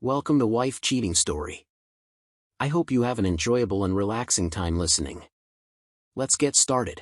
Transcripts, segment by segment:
Welcome to Wife Cheating Story. I hope you have an enjoyable and relaxing time listening. Let's get started.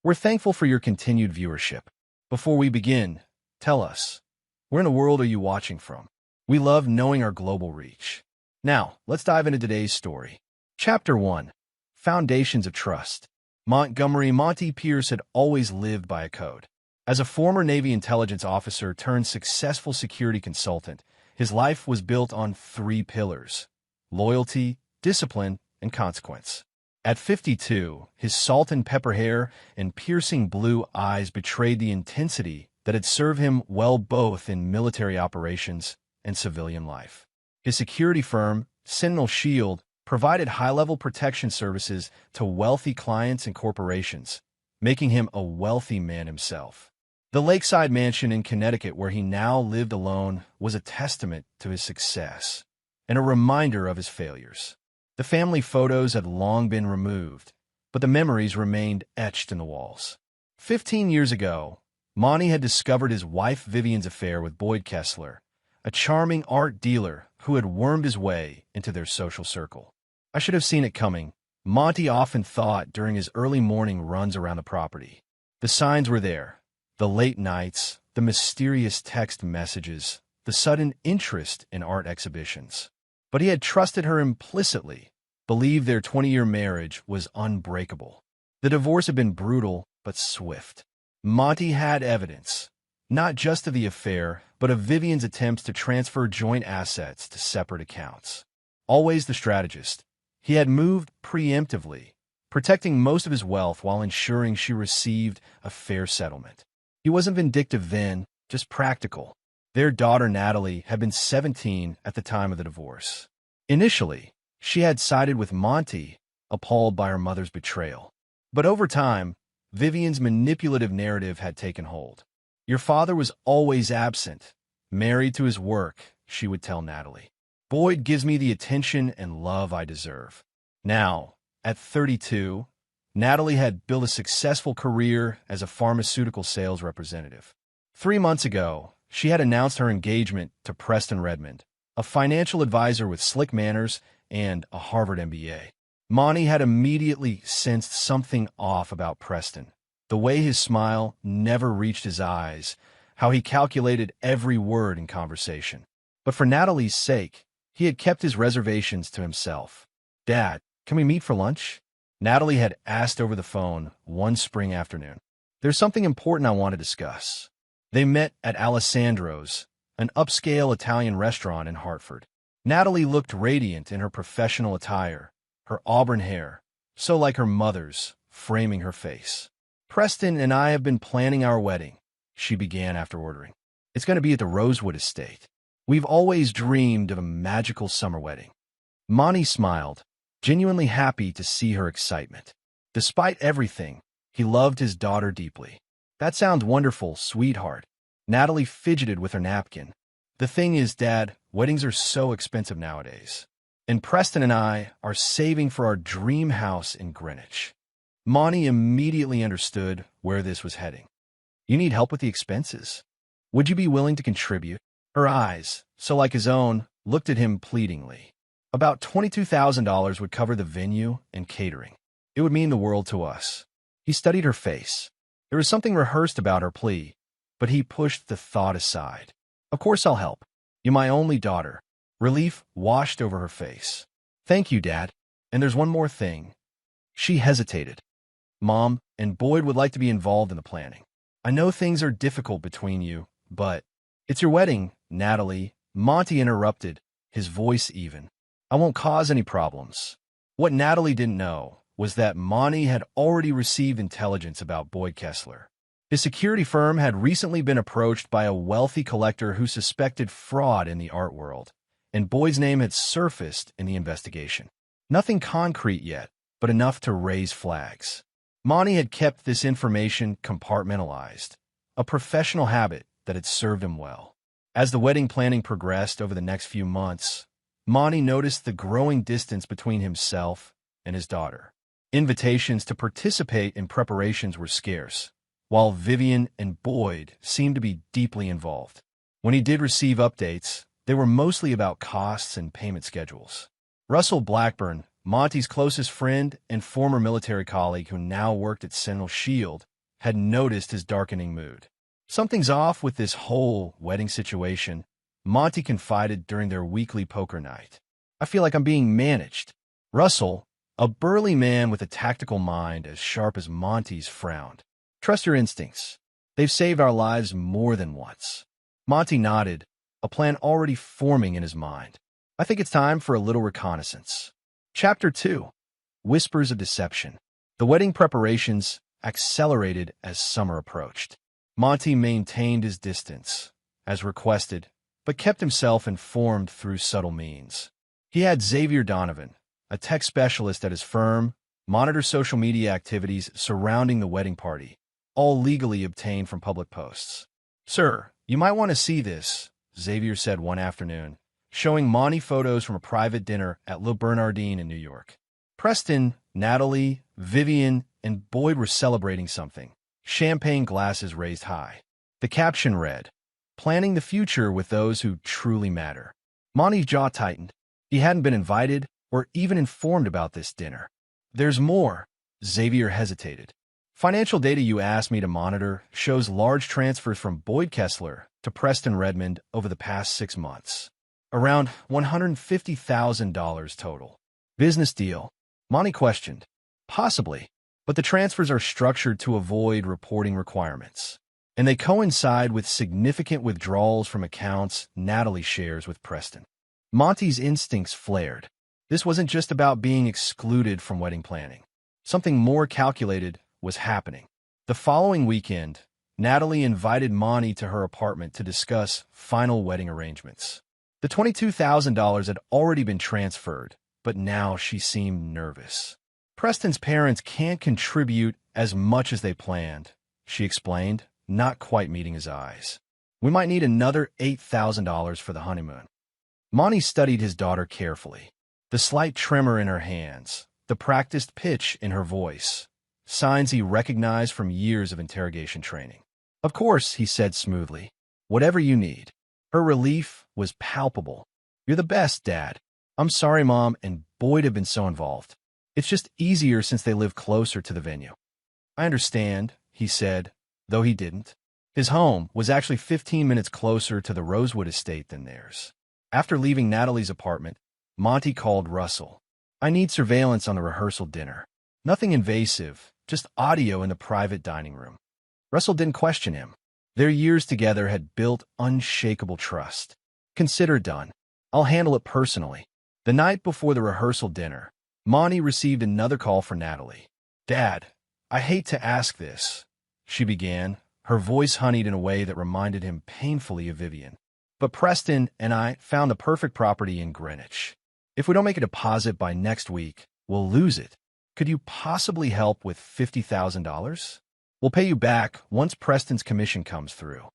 We're thankful for your continued viewership. Before we begin, tell us, where in the world are you watching from? We love knowing our global reach. Now, let's dive into today's story. Chapter 1. Foundations of Trust. Montgomery Monty Pierce had always lived by a code. As a former Navy intelligence officer turned successful security consultant, his life was built on three pillars: loyalty, discipline, and consequence. At 52, his salt and pepper hair and piercing blue eyes betrayed the intensity that had served him well both in military operations and civilian life. His security firm, Sentinel Shield, provided high-level protection services to wealthy clients and corporations, making him a wealthy man himself. The lakeside mansion in Connecticut where he now lived alone was a testament to his success and a reminder of his failures. The family photos had long been removed, but the memories remained etched in the walls. 15 years ago, Monty had discovered his wife Vivian's affair with Boyd Kessler, a charming art dealer who had wormed his way into their social circle. I should have seen it coming, Monty often thought during his early morning runs around the property. The signs were there: the late nights, the mysterious text messages, the sudden interest in art exhibitions. But he had trusted her implicitly, believed their 20-year marriage was unbreakable. The divorce had been brutal but swift. Monty had evidence, not just of the affair, but of Vivian's attempts to transfer joint assets to separate accounts. Always the strategist, he had moved preemptively, protecting most of his wealth while ensuring she received a fair settlement. He wasn't vindictive then, just practical. Their daughter Natalie had been 17 at the time of the divorce. Initially, she had sided with Monty, appalled by her mother's betrayal. But over time, Vivian's manipulative narrative had taken hold. "Your father was always absent, married to his work," she would tell Natalie. "Boyd gives me the attention and love I deserve." Now, at 32, Natalie had built a successful career as a pharmaceutical sales representative. 3 months ago, she had announced her engagement to Preston Redmond, a financial advisor with slick manners and a Harvard MBA. Monty had immediately sensed something off about Preston. The way his smile never reached his eyes, how he calculated every word in conversation. But for Natalie's sake, he had kept his reservations to himself. "Dad, can we meet for lunch?" Natalie had asked over the phone one spring afternoon. "There's something important I want to discuss." They met at Alessandro's, an upscale Italian restaurant in Hartford. Natalie looked radiant in her professional attire, her auburn hair, so like her mother's, framing her face. "Preston and I have been planning our wedding," she began after ordering. "It's going to be at the Rosewood Estate. We've always dreamed of a magical summer wedding." Monty smiled, genuinely happy to see her excitement. Despite everything, he loved his daughter deeply. "That sounds wonderful, sweetheart." Natalie fidgeted with her napkin. "The thing is, Dad, weddings are so expensive nowadays. And Preston and I are saving for our dream house in Greenwich." Monty immediately understood where this was heading. "You need help with the expenses. Would you be willing to contribute?" Her eyes, so like his own, looked at him pleadingly. "About $22,000 would cover the venue and catering. It would mean the world to us." He studied her face. There was something rehearsed about her plea, but he pushed the thought aside. "Of course I'll help. You're my only daughter." Relief washed over her face. "Thank you, Dad. And there's one more thing." She hesitated. "Mom and Boyd would like to be involved in the planning. I know things are difficult between you, but—" "It's your wedding, Natalie," Monty interrupted, his voice even. "I won't cause any problems." What Natalie didn't know was that Monty had already received intelligence about Boyd Kessler. His security firm had recently been approached by a wealthy collector who suspected fraud in the art world, and Boyd's name had surfaced in the investigation. Nothing concrete yet, but enough to raise flags. Monty had kept this information compartmentalized, a professional habit that had served him well. As the wedding planning progressed over the next few months, Monty noticed the growing distance between himself and his daughter. Invitations to participate in preparations were scarce, while Vivian and Boyd seemed to be deeply involved. When he did receive updates, they were mostly about costs and payment schedules. Russell Blackburn, Monty's closest friend and former military colleague who now worked at Sentinel Shield, had noticed his darkening mood. Something's off with this whole wedding situation, Monty confided during their weekly poker night. I feel like I'm being managed. Russell, a burly man with a tactical mind as sharp as Monty's, frowned. Trust your instincts. They've saved our lives more than once. Monty nodded, a plan already forming in his mind. I think it's time for a little reconnaissance. Chapter 2. Whispers of Deception. The wedding preparations accelerated as summer approached. Monty maintained his distance, as requested, but kept himself informed through subtle means. He had Xavier Donovan, a tech specialist at his firm, monitor social media activities surrounding the wedding party, all legally obtained from public posts. "Sir, you might want to see this," Xavier said one afternoon, showing Monty photos from a private dinner at Le Bernardin in New York. Preston, Natalie, Vivian, and Boyd were celebrating something, champagne glasses raised high. The caption read, "Planning the future with those who truly matter." Monty's jaw tightened. He hadn't been invited or even informed about this dinner. "There's more," Xavier hesitated. "Financial data you asked me to monitor shows large transfers from Boyd Kessler to Preston Redmond over the past 6 months. Around $150,000 total. Business deal?" Monty questioned. "Possibly, but the transfers are structured to avoid reporting requirements, and they coincide with significant withdrawals from accounts Natalie shares with Preston." Monty's instincts flared. This wasn't just about being excluded from wedding planning. Something more calculated was happening. The following weekend, Natalie invited Monty to her apartment to discuss final wedding arrangements. The $22,000 had already been transferred, but now she seemed nervous. "Preston's parents can't contribute as much as they planned," she explained, not quite meeting his eyes. "We might need another $8,000 for the honeymoon." Monty studied his daughter carefully. The slight tremor in her hands, the practiced pitch in her voice, signs he recognized from years of interrogation training. "Of course," he said smoothly. "Whatever you need." Her relief was palpable. "You're the best, Dad. I'm sorry Mom and Boyd have been so involved. It's just easier since they live closer to the venue." "I understand," he said, though he didn't. His home was actually 15 minutes closer to the Rosewood estate than theirs. After leaving Natalie's apartment, Monty called Russell. "I need surveillance on the rehearsal dinner. Nothing invasive, just audio in the private dining room." Russell didn't question him. Their years together had built unshakable trust. "Consider done. I'll handle it personally." The night before the rehearsal dinner, Monty received another call for Natalie. "Dad, I hate to ask this," she began, her voice honeyed in a way that reminded him painfully of Vivian. "But Preston and I found the perfect property in Greenwich. If we don't make a deposit by next week, we'll lose it. Could you possibly help with $50,000? We'll pay you back once Preston's commission comes through."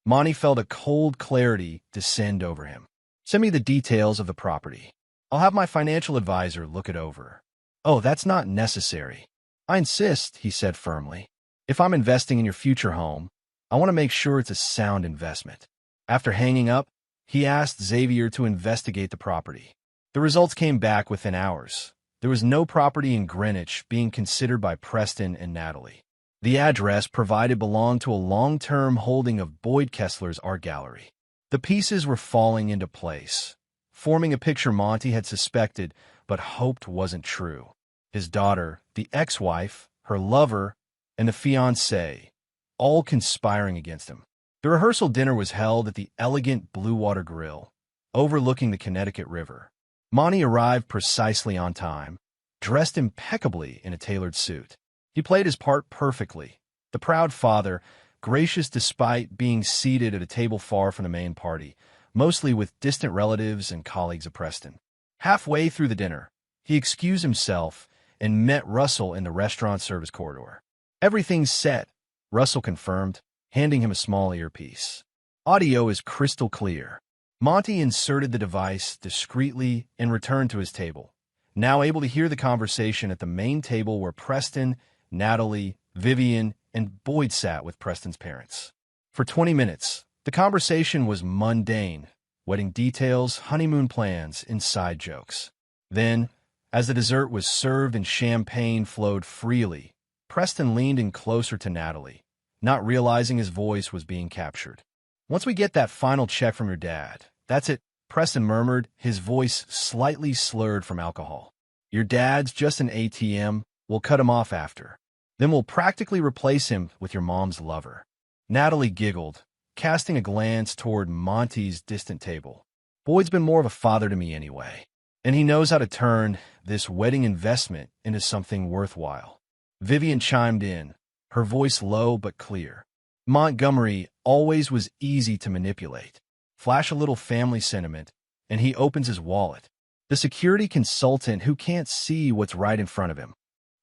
Monty felt a cold clarity descend over him. "Send me the details of the property. I'll have my financial advisor look it over." "Oh, that's not necessary." "I insist," he said firmly. "If I'm investing in your future home, I want to make sure it's a sound investment." After hanging up, he asked Xavier to investigate the property. The results came back within hours. There was no property in Greenwich being considered by Preston and Natalie. The address provided belonged to a long-term holding of Boyd Kessler's art gallery. The pieces were falling into place, forming a picture Monty had suspected but hoped wasn't true. His daughter, the ex-wife, her lover, and the fiancé, all conspiring against him. The rehearsal dinner was held at the elegant Blue Water Grill, overlooking the Connecticut River. Monty arrived precisely on time, dressed impeccably in a tailored suit. He played his part perfectly, the proud father, gracious despite being seated at a table far from the main party, mostly with distant relatives and colleagues of Preston. Halfway through the dinner, he excused himself and met Russell in the restaurant service corridor. "Everything's set," Russell confirmed, handing him a small earpiece. "Audio is crystal clear." Monty inserted the device discreetly and returned to his table, now able to hear the conversation at the main table where Preston, Natalie, Vivian, and Boyd sat with Preston's parents. For 20 minutes, the conversation was mundane: wedding details, honeymoon plans, inside jokes. Then, as the dessert was served and champagne flowed freely, Preston leaned in closer to Natalie, not realizing his voice was being captured. "Once we get that final check from your dad, that's it," Preston murmured, his voice slightly slurred from alcohol. "Your dad's just an ATM. We'll cut him off after. Then we'll practically replace him with your mom's lover." Natalie giggled, casting a glance toward Monty's distant table. "Boyd's been more of a father to me anyway, and he knows how to turn this wedding investment into something worthwhile." Vivian chimed in, her voice low but clear. "Montgomery always was easy to manipulate. Flash a little family sentiment, and he opens his wallet. The security consultant who can't see what's right in front of him."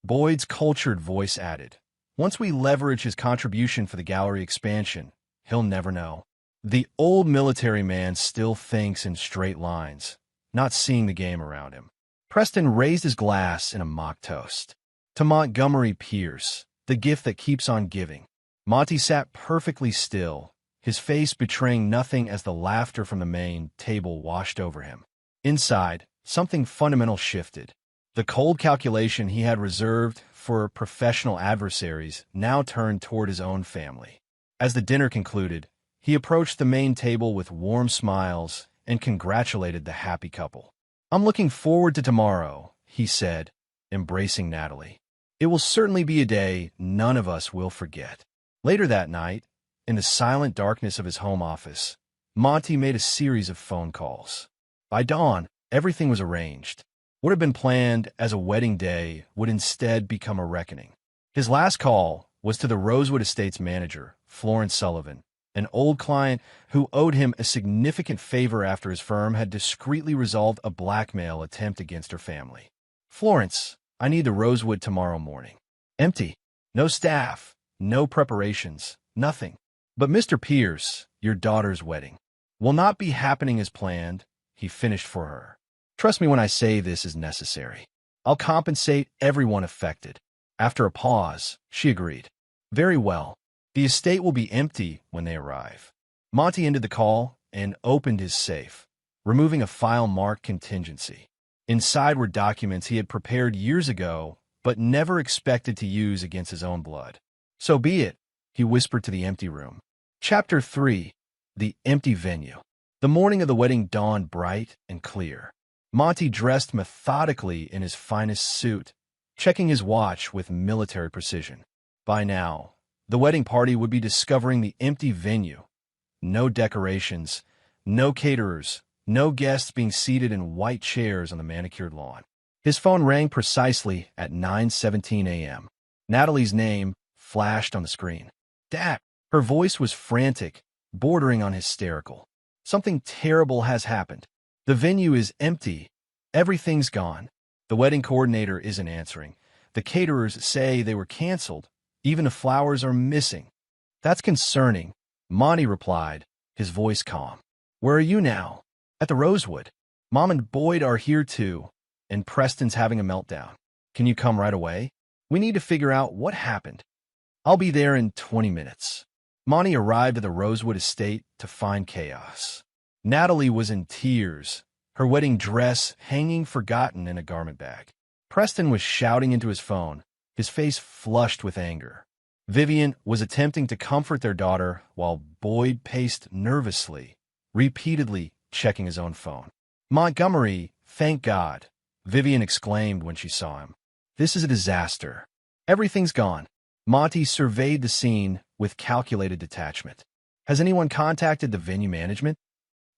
Boyd's cultured voice added, "Once we leverage his contribution for the gallery expansion, he'll never know." The old military man still thinks in straight lines, not seeing the game around him. Preston raised his glass in a mock toast. "To Montgomery Pierce, the gift that keeps on giving." Monty sat perfectly still, his face betraying nothing as the laughter from the main table washed over him. Inside, something fundamental shifted. The cold calculation he had reserved for professional adversaries now turned toward his own family. As the dinner concluded, he approached the main table with warm smiles and congratulated the happy couple. "I'm looking forward to tomorrow," he said, embracing Natalie. "It will certainly be a day none of us will forget." Later that night, in the silent darkness of his home office, Monty made a series of phone calls. By dawn, everything was arranged. What had been planned as a wedding day would instead become a reckoning. His last call was to the Rosewood Estates manager, Florence Sullivan, an old client who owed him a significant favor after his firm had discreetly resolved a blackmail attempt against her family. "Florence, I need the Rosewood tomorrow morning. Empty. No staff, no preparations, nothing. But Mr. Pierce, your daughter's wedding, will not be happening as planned," he finished for her. "Trust me when I say this is necessary. I'll compensate everyone affected." After a pause, she agreed. "Very well. The estate will be empty when they arrive." Monty ended the call and opened his safe, removing a file marked contingency. Inside were documents he had prepared years ago, but never expected to use against his own blood. "So be it," he whispered to the empty room. Chapter 3. The Empty Venue. The morning of the wedding dawned bright and clear. Monty dressed methodically in his finest suit, checking his watch with military precision. By now, the wedding party would be discovering the empty venue. No decorations, no caterers, no guests being seated in white chairs on the manicured lawn. His phone rang precisely at 9:17 a.m. Natalie's name flashed on the screen. "Dad!" Her voice was frantic, bordering on hysterical. "Something terrible has happened. The venue is empty. Everything's gone. The wedding coordinator isn't answering. The caterers say they were canceled. Even the flowers are missing." "That's concerning," Monty replied, his voice calm. "Where are you now?" "At the Rosewood. Mom and Boyd are here too, and Preston's having a meltdown. Can you come right away? We need to figure out what happened." "I'll be there in 20 minutes. Monty arrived at the Rosewood estate to find chaos. Natalie was in tears, her wedding dress hanging forgotten in a garment bag. Preston was shouting into his phone, his face flushed with anger. Vivian was attempting to comfort their daughter while Boyd paced nervously, repeatedly checking his own phone. "Montgomery, thank God," Vivian exclaimed when she saw him. "This is a disaster. Everything's gone." Monty surveyed the scene with calculated detachment. "Has anyone contacted the venue management?"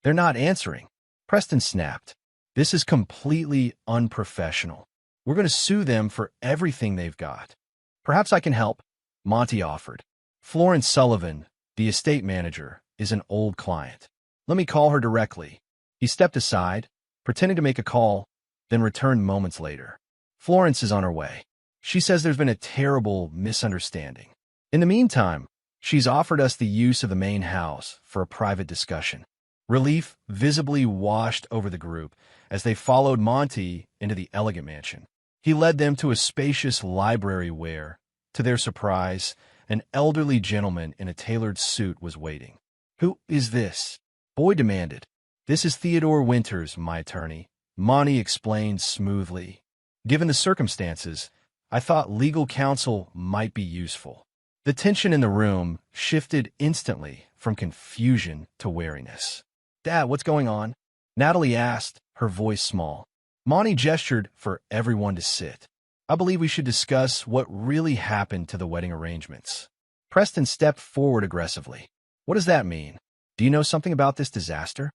"They're not answering." Preston snapped. "This is completely unprofessional. We're going to sue them for everything they've got." "Perhaps I can help," Monty offered. "Florence Sullivan, the estate manager, is an old client. Let me call her directly." He stepped aside, pretending to make a call, then returned moments later. "Florence is on her way. She says there's been a terrible misunderstanding. In the meantime, she's offered us the use of the main house for a private discussion." Relief visibly washed over the group as they followed Monty into the elegant mansion. He led them to a spacious library where, to their surprise, An elderly gentleman in a tailored suit was waiting. "Who is this?" Boyd demanded. "This is Theodore Winters, my attorney," Monty explained smoothly. "Given the circumstances, I thought legal counsel might be useful." The tension in the room shifted instantly from confusion to wariness. "Dad, what's going on?" Natalie asked, her voice small. Monty gestured for everyone to sit. "I believe we should discuss what really happened to the wedding arrangements." Preston stepped forward aggressively. "What does that mean? Do you know something about this disaster?"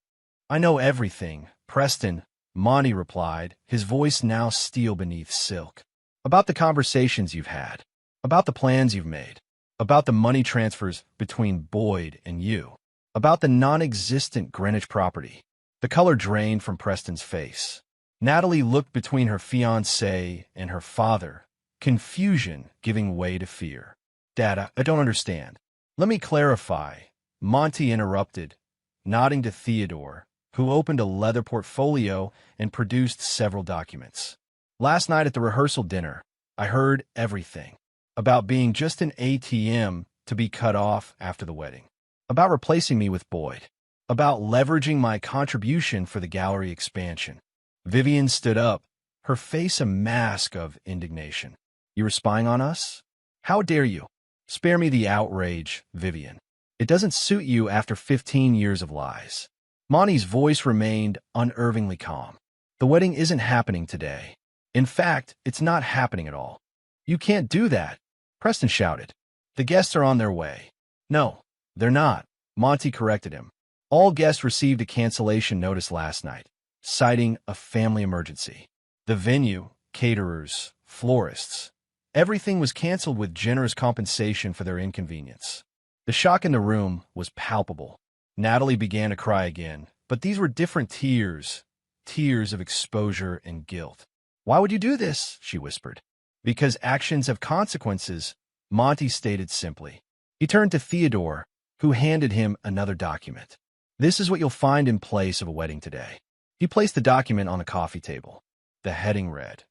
"I know everything, Preston," Monty replied, his voice now steel beneath silk. "About the conversations you've had, about the plans you've made, about the money transfers between Boyd and you, about the non-existent Greenwich property." The color drained from Preston's face. Natalie looked between her fiancé and her father, confusion giving way to fear. "Dad, I don't understand." "Let me clarify," Monty interrupted, nodding to Theodore, who opened a leather portfolio and produced several documents. "Last night at the rehearsal dinner, I heard everything. About being just an ATM to be cut off after the wedding. About replacing me with Boyd. About leveraging my contribution for the gallery expansion." Vivian stood up, her face a mask of indignation. "You were spying on us? How dare you?" "Spare me the outrage, Vivian. It doesn't suit you after 15 years of lies." Monty's voice remained unnervingly calm. "The wedding isn't happening today. In fact, it's not happening at all." "You can't do that," Preston shouted. "The guests are on their way." "No, they're not," Monty corrected him. "All guests received a cancellation notice last night, citing a family emergency. The venue, caterers, florists, everything was canceled with generous compensation for their inconvenience." The shock in the room was palpable. Natalie began to cry again, but these were different tears, tears of exposure and guilt. "Why would you do this?" she whispered. "Because actions have consequences," Monty stated simply. He turned to Theodore, who handed him another document. "This is what you'll find in place of a wedding today." He placed the document on the coffee table. The heading read,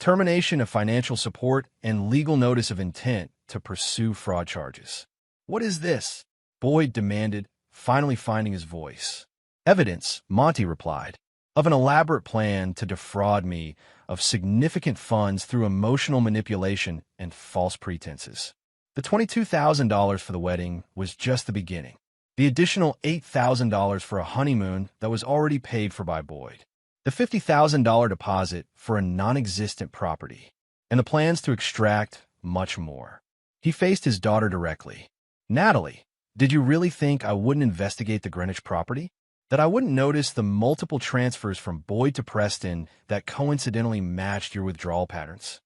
"Termination of financial support and legal notice of intent to pursue fraud charges." "What is this?" Boyd demanded, finally finding his voice. "Evidence," Monty replied, "of an elaborate plan to defraud me of significant funds through emotional manipulation and false pretenses. The $22,000 for the wedding was just the beginning. The additional $8,000 for a honeymoon that was already paid for by Boyd. The $50,000 deposit for a non-existent property. And the plans to extract much more." He faced his daughter directly. "Natalie, did you really think I wouldn't investigate the Greenwich property? That I wouldn't notice the multiple transfers from Boyd to Preston that coincidentally matched your withdrawal patterns?"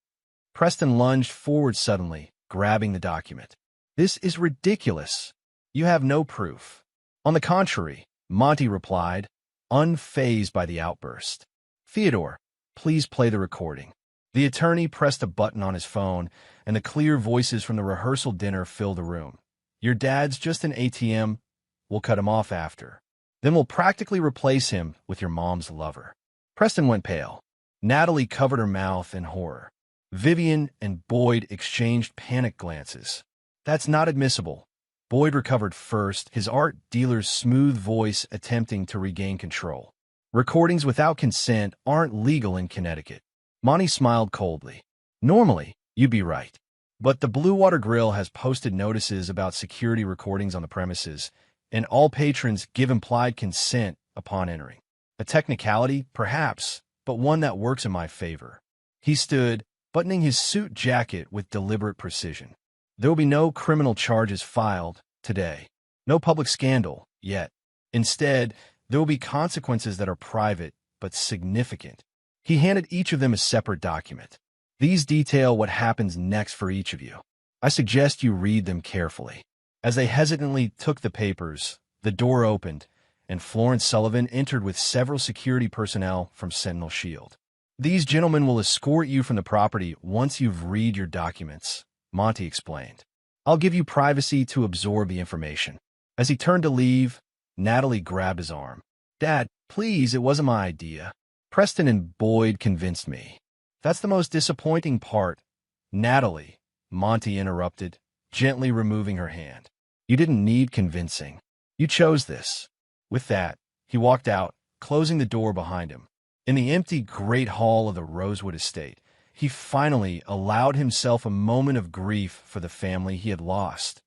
Preston lunged forward suddenly, grabbing the document. "This is ridiculous. You have no proof." "On the contrary," Monty replied, unfazed by the outburst. "Theodore, please play the recording." The attorney pressed a button on his phone, and the clear voices from the rehearsal dinner filled the room. "Your dad's just an ATM. We'll cut him off after. Then we'll practically replace him with your mom's lover." Preston went pale. Natalie covered her mouth in horror. Vivian and Boyd exchanged panicked glances. "That's not admissible." Boyd recovered first, his art dealer's smooth voice attempting to regain control. "Recordings without consent aren't legal in Connecticut." Monty smiled coldly. "Normally, you'd be right. But the Blue Water Grill has posted notices about security recordings on the premises, and all patrons give implied consent upon entering. A technicality, perhaps, but one that works in my favor." He stood, buttoning his suit jacket with deliberate precision. "There will be no criminal charges filed today. No public scandal, yet. Instead, there will be consequences that are private but significant." He handed each of them a separate document. "These detail what happens next for each of you. I suggest you read them carefully." As they hesitantly took the papers, the door opened, and Florence Sullivan entered with several security personnel from Sentinel Shield. "These gentlemen will escort you from the property once you've read your documents," Monty explained. "I'll give you privacy to absorb the information." As he turned to leave, Natalie grabbed his arm. "Dad, please, it wasn't my idea. Preston and Boyd convinced me." "That's the most disappointing part." "Natalie," Monty interrupted, gently removing her hand. "You didn't need convincing. You chose this." With that, he walked out, closing the door behind him. In the empty great hall of the Rosewood estate, he finally allowed himself a moment of grief for the family he had lost.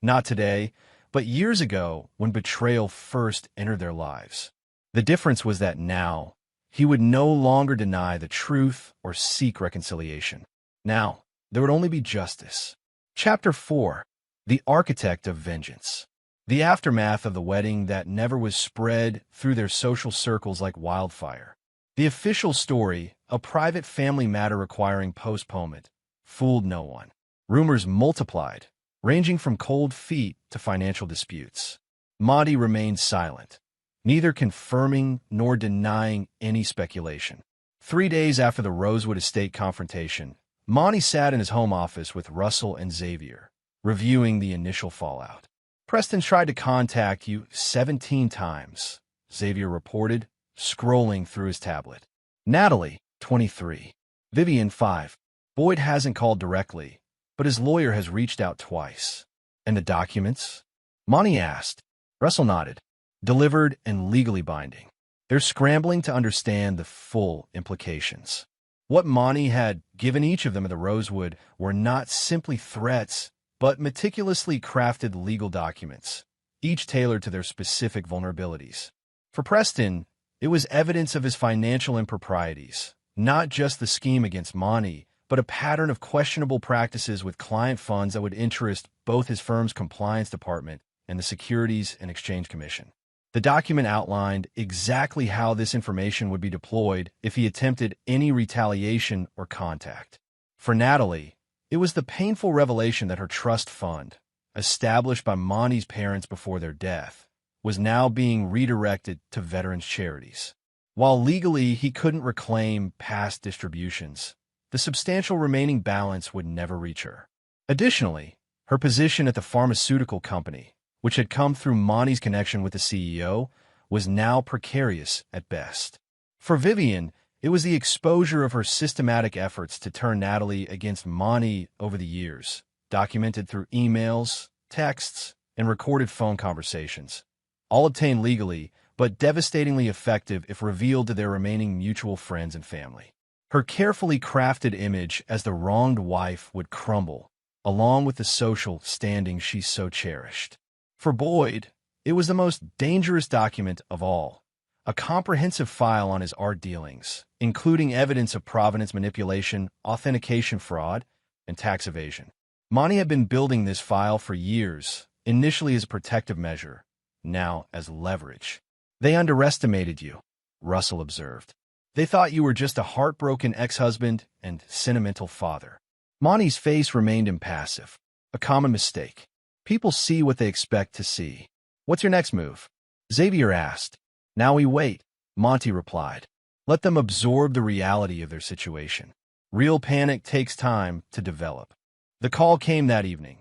Not today, but years ago when betrayal first entered their lives. The difference was that now, he would no longer deny the truth or seek reconciliation. Now, there would only be justice. Chapter 4. The Architect of Vengeance. The aftermath of the wedding that never was spread through their social circles like wildfire. The official story, a private family matter requiring postponement, fooled no one. Rumors multiplied, ranging from cold feet to financial disputes. Monty remained silent, neither confirming nor denying any speculation. 3 days after the Rosewood estate confrontation, Monty sat in his home office with Russell and Xavier, reviewing the initial fallout. "Preston tried to contact you 17 times, Xavier reported, scrolling through his tablet. "Natalie, 23. Vivian, 5. Boyd hasn't called directly, but his lawyer has reached out twice." "And the documents?" Monty asked. Russell nodded. "Delivered and legally binding." They're scrambling to understand the full implications. What Monty had given each of them at the Rosewood were not simply threats, but meticulously crafted legal documents, each tailored to their specific vulnerabilities. For Preston, it was evidence of his financial improprieties, not just the scheme against Monty, but a pattern of questionable practices with client funds that would interest both his firm's compliance department and the Securities and Exchange Commission. The document outlined exactly how this information would be deployed if he attempted any retaliation or contact. For Natalie, it was the painful revelation that her trust fund, established by Monty's parents before their death, was now being redirected to veterans' charities. While legally he couldn't reclaim past distributions, the substantial remaining balance would never reach her. Additionally, her position at the pharmaceutical company, which had come through Monty's connection with the CEO, was now precarious at best. For Vivian, it was the exposure of her systematic efforts to turn Natalie against Monty over the years, documented through emails, texts, and recorded phone conversations, all obtained legally, but devastatingly effective if revealed to their remaining mutual friends and family. Her carefully crafted image as the wronged wife would crumble, along with the social standing she so cherished. For Boyd, it was the most dangerous document of all, a comprehensive file on his art dealings, including evidence of provenance manipulation, authentication fraud, and tax evasion. Monty had been building this file for years, initially as a protective measure, now as leverage. "They underestimated you," Russell observed. "They thought you were just a heartbroken ex-husband and sentimental father." Monty's face remained impassive, a common mistake. People see what they expect to see. "What's your next move?" Xavier asked. "Now we wait," Monty replied. "Let them absorb the reality of their situation. Real panic takes time to develop." The call came that evening,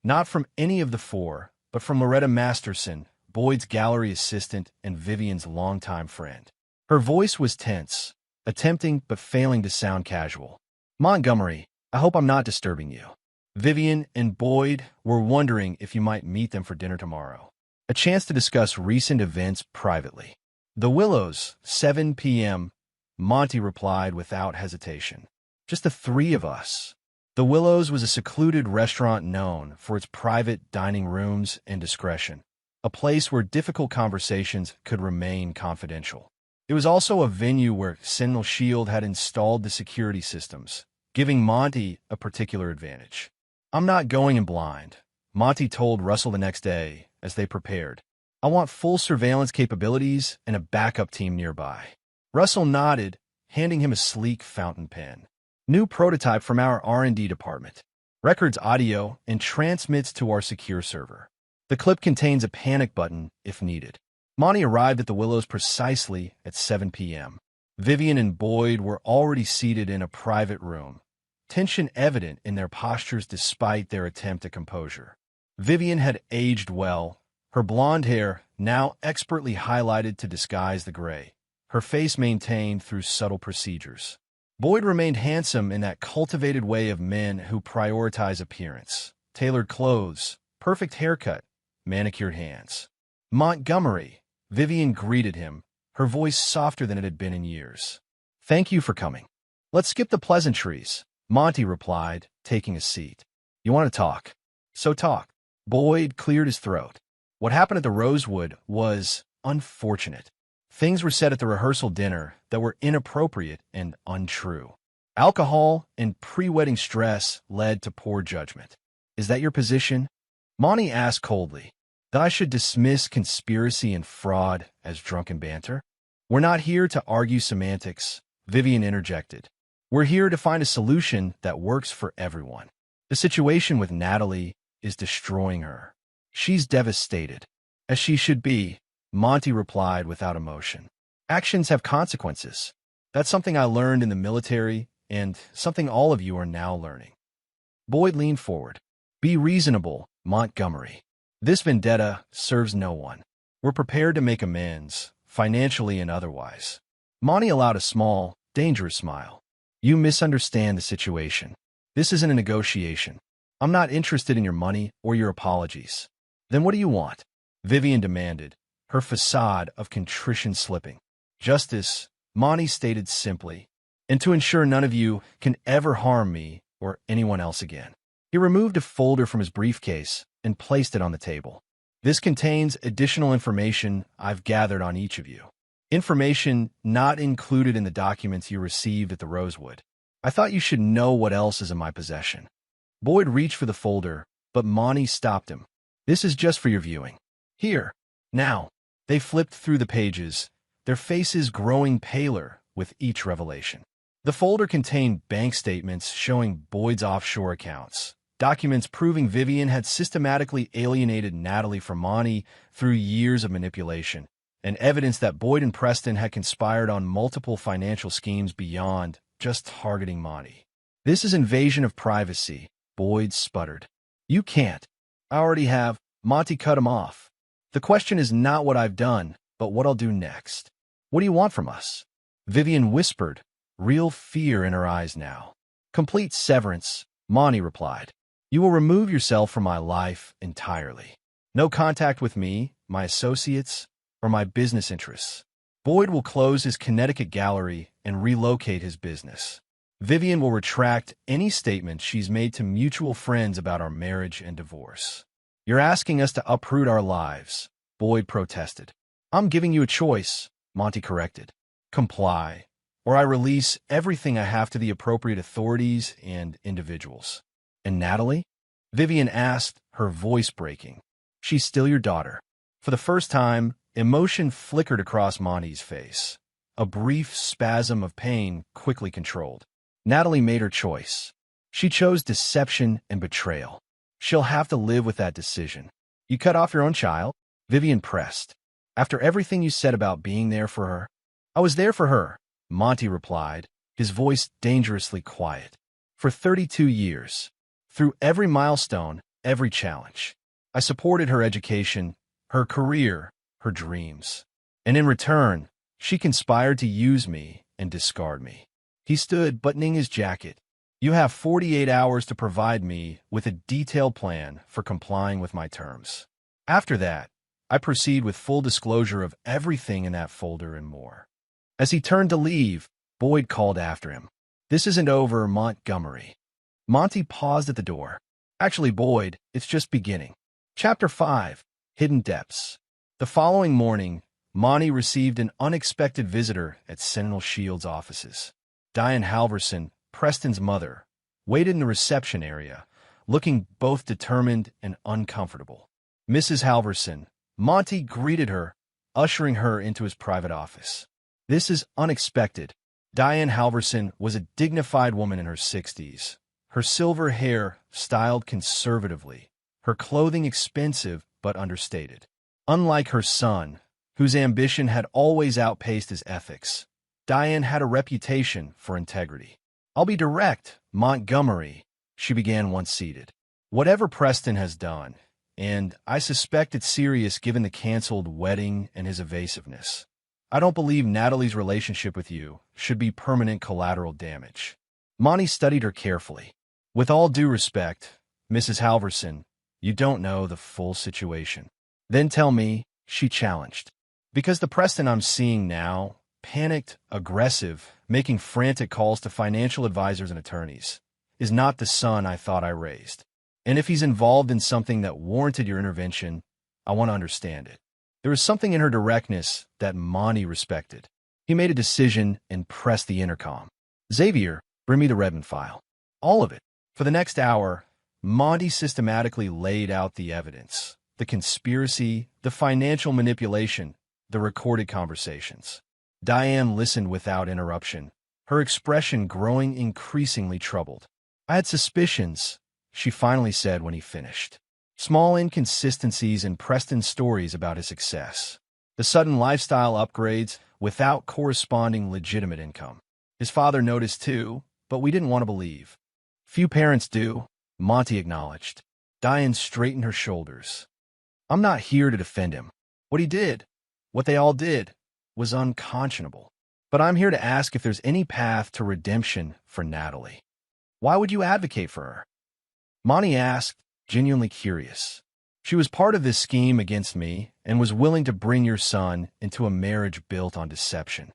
not from any of the four, but from Loretta Masterson, Boyd's gallery assistant and Vivian's longtime friend. Her voice was tense, attempting but failing to sound casual. "Montgomery, I hope I'm not disturbing you. Vivian and Boyd were wondering if you might meet them for dinner tomorrow. A chance to discuss recent events privately." "The Willows, 7 p.m., Monty replied without hesitation. "Just the three of us." The Willows was a secluded restaurant known for its private dining rooms and discretion, a place where difficult conversations could remain confidential. It was also a venue where Sentinel Shield had installed the security systems, giving Monty a particular advantage. "I'm not going in blind," Monty told Russell the next day as they prepared. "I want full surveillance capabilities and a backup team nearby." Russell nodded, handing him a sleek fountain pen. "New prototype from our R&D department. Records audio and transmits to our secure server. The clip contains a panic button if needed." Monty arrived at the Willows precisely at 7 p.m. Vivian and Boyd were already seated in a private room, tension evident in their postures despite their attempt at composure. Vivian had aged well, her blonde hair now expertly highlighted to disguise the gray, her face maintained through subtle procedures. Boyd remained handsome in that cultivated way of men who prioritize appearance, tailored clothes, perfect haircut, manicured hands. Montgomery, Vivian greeted him, her voice softer than it had been in years. Thank you for coming. Let's skip the pleasantries, Monty replied, taking a seat. You want to talk? So talk. Boyd cleared his throat. What happened at the Rosewood was unfortunate. Things were said at the rehearsal dinner that were inappropriate and untrue. Alcohol and pre-wedding stress led to poor judgment. Is that your position? Monty asked coldly. That I should dismiss conspiracy and fraud as drunken banter? We're not here to argue semantics, Vivian interjected. We're here to find a solution that works for everyone. The situation with Natalie is destroying her. She's devastated. As she should be, Monty replied without emotion. Actions have consequences. That's something I learned in the military and something all of you are now learning. Boyd leaned forward. Be reasonable, Montgomery. This vendetta serves no one. We're prepared to make amends, financially and otherwise. Monty allowed a small, dangerous smile. You misunderstand the situation. This isn't a negotiation. I'm not interested in your money or your apologies. Then what do you want? Vivian demanded, her facade of contrition slipping. Justice, Monty stated simply, and to ensure none of you can ever harm me or anyone else again. He removed a folder from his briefcase and placed it on the table. This contains additional information I've gathered on each of you. Information not included in the documents you received at the Rosewood. I thought you should know what else is in my possession. Boyd reached for the folder, but Monty stopped him. This is just for your viewing. Here, now. They flipped through the pages, their faces growing paler with each revelation. The folder contained bank statements showing Boyd's offshore accounts, documents proving Vivian had systematically alienated Natalie from Monty through years of manipulation, and evidence that Boyd and Preston had conspired on multiple financial schemes beyond just targeting Monty. This is invasion of privacy, Boyd sputtered. You can't. I already have. Monty cut him off. The question is not what I've done, but what I'll do next. What do you want from us? Vivian whispered, real fear in her eyes now. Complete severance, Monty replied. You will remove yourself from my life entirely. No contact with me, my associates, or my business interests. Boyd will close his Connecticut gallery and relocate his business. Vivian will retract any statement she's made to mutual friends about our marriage and divorce. You're asking us to uproot our lives, Boyd protested. I'm giving you a choice, Monty corrected. Comply, or I release everything I have to the appropriate authorities and individuals. And Natalie? Vivian asked, her voice breaking. She's still your daughter. For the first time, emotion flickered across Monty's face. A brief spasm of pain quickly controlled. Natalie made her choice. She chose deception and betrayal. She'll have to live with that decision. You cut off your own child? Vivian pressed. After everything you said about being there for her? I was there for her, Monty replied, his voice dangerously quiet. For 32 years. Through every milestone, every challenge. I supported her education, her career, her dreams. And in return, she conspired to use me and discard me. He stood, buttoning his jacket. You have 48 hours to provide me with a detailed plan for complying with my terms. After that, I proceed with full disclosure of everything in that folder and more. As he turned to leave, Boyd called after him. This isn't over, Montgomery. Monty paused at the door. Actually, Boyd, it's just beginning. Chapter 5, Hidden Depths. The following morning, Monty received an unexpected visitor at Sentinel Shield's offices. Diane Halverson, Preston's mother, waited in the reception area, looking both determined and uncomfortable. Mrs. Halverson, Monty greeted her, ushering her into his private office. This is unexpected. Diane Halverson was a dignified woman in her 60s, her silver hair styled conservatively, her clothing expensive but understated. Unlike her son, whose ambition had always outpaced his ethics, Diane had a reputation for integrity. I'll be direct, Montgomery, she began once seated. Whatever Preston has done, and I suspect it's serious given the canceled wedding and his evasiveness, I don't believe Natalie's relationship with you should be permanent collateral damage. Monty studied her carefully. With all due respect, Mrs. Halverson, you don't know the full situation. Then tell me, she challenged. Because the Preston I'm seeing now, panicked, aggressive, making frantic calls to financial advisors and attorneys, is not the son I thought I raised. And if he's involved in something that warranted your intervention, I want to understand it. There was something in her directness that Monty respected. He made a decision and pressed the intercom. Xavier, bring me the Redmond file. All of it. For the next hour, Monty systematically laid out the evidence, the conspiracy, the financial manipulation, the recorded conversations. Diane listened without interruption, her expression growing increasingly troubled. I had suspicions, she finally said when he finished. Small inconsistencies in Preston's stories about his success. The sudden lifestyle upgrades without corresponding legitimate income. His father noticed too, but we didn't want to believe. Few parents do, Monty acknowledged. Diane straightened her shoulders. I'm not here to defend him. What he did, what they all did, was unconscionable. But I'm here to ask if there's any path to redemption for Natalie. Why would you advocate for her? Monty asked, genuinely curious. She was part of this scheme against me and was willing to bring your son into a marriage built on deception.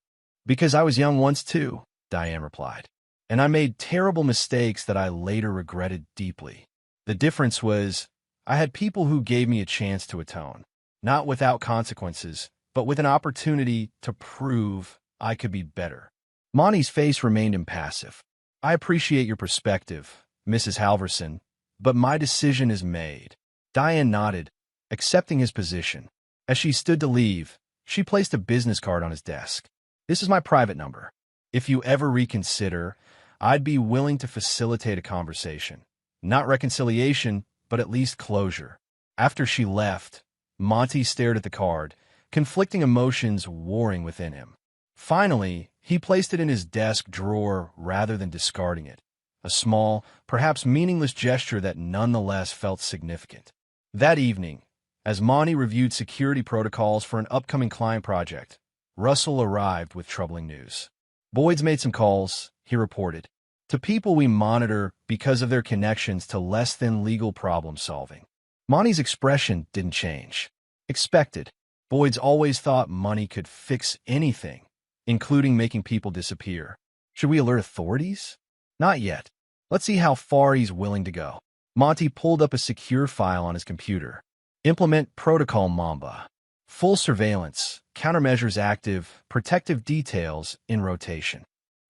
Because I was young once too, Diane replied. And I made terrible mistakes that I later regretted deeply. The difference was, I had people who gave me a chance to atone, not without consequences, but with an opportunity to prove I could be better. Monty's face remained impassive. I appreciate your perspective, Mrs. Halverson, but my decision is made. Diane nodded, accepting his position. As she stood to leave, she placed a business card on his desk. This is my private number. If you ever reconsider, I'd be willing to facilitate a conversation. Not reconciliation, but at least closure. After she left, Monty stared at the card, conflicting emotions warring within him. Finally, he placed it in his desk drawer rather than discarding it. A small, perhaps meaningless gesture that nonetheless felt significant. That evening, as Monty reviewed security protocols for an upcoming client project, Russell arrived with troubling news. Boyd's made some calls, he reported, to people we monitor because of their connections to less-than-legal problem-solving. Monty's expression didn't change. Expected. Boyd's always thought money could fix anything, including making people disappear. Should we alert authorities? Not yet. Let's see how far he's willing to go. Monty pulled up a secure file on his computer. Implement Protocol Mamba. Full surveillance, countermeasures active, protective details in rotation.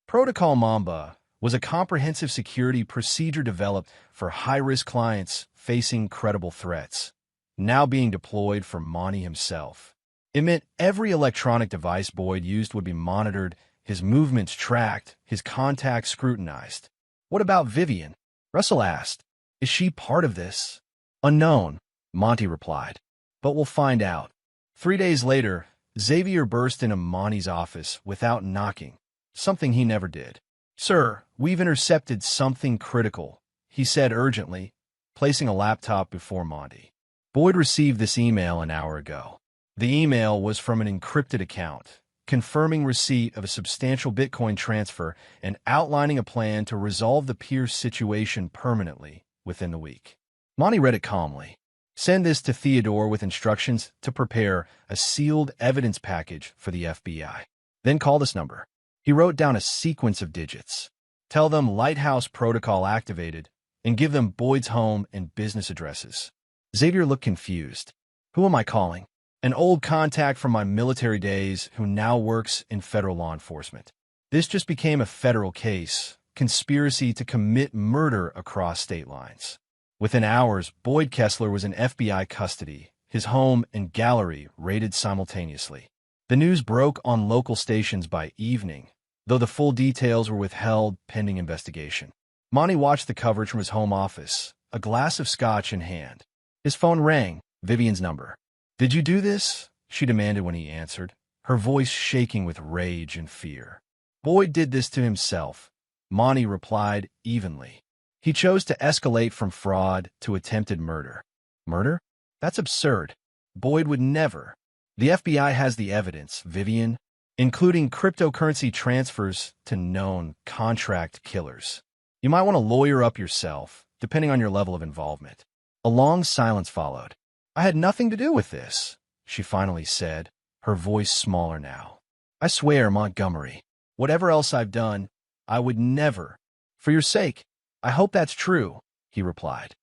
Protocol Mamba was a comprehensive security procedure developed for high-risk clients facing credible threats, now being deployed for Monty himself. It meant every electronic device Boyd used would be monitored, his movements tracked, his contacts scrutinized. What about Vivian? Russell asked. Is she part of this? Unknown, Monty replied. But we'll find out. 3 days later, Xavier burst into Monty's office without knocking, something he never did. Sir, we've intercepted something critical, he said urgently, placing a laptop before Monty. Boyd received this email an hour ago. The email was from an encrypted account, confirming receipt of a substantial Bitcoin transfer and outlining a plan to resolve the Pierce situation permanently within the week. Monty read it calmly. Send this to Theodore with instructions to prepare a sealed evidence package for the FBI. Then call this number. He wrote down a sequence of digits. Tell them Lighthouse Protocol activated and give them Boyd's home and business addresses. Xavier looked confused. Who am I calling? An old contact from my military days who now works in federal law enforcement. This just became a federal case, conspiracy to commit murder across state lines. Within hours, Boyd Kessler was in FBI custody, his home and gallery raided simultaneously. The news broke on local stations by evening, though the full details were withheld pending investigation. Monty watched the coverage from his home office, a glass of scotch in hand. His phone rang, Vivian's number. Did you do this? She demanded when he answered, her voice shaking with rage and fear. Boyd did this to himself, Monty replied evenly. He chose to escalate from fraud to attempted murder. Murder? That's absurd. Boyd would never. The FBI has the evidence, Vivian, including cryptocurrency transfers to known contract killers. You might want to lawyer up yourself, depending on your level of involvement. A long silence followed. I had nothing to do with this, she finally said, her voice smaller now. I swear, Montgomery, whatever else I've done, I would never. For your sake, I hope that's true, he replied.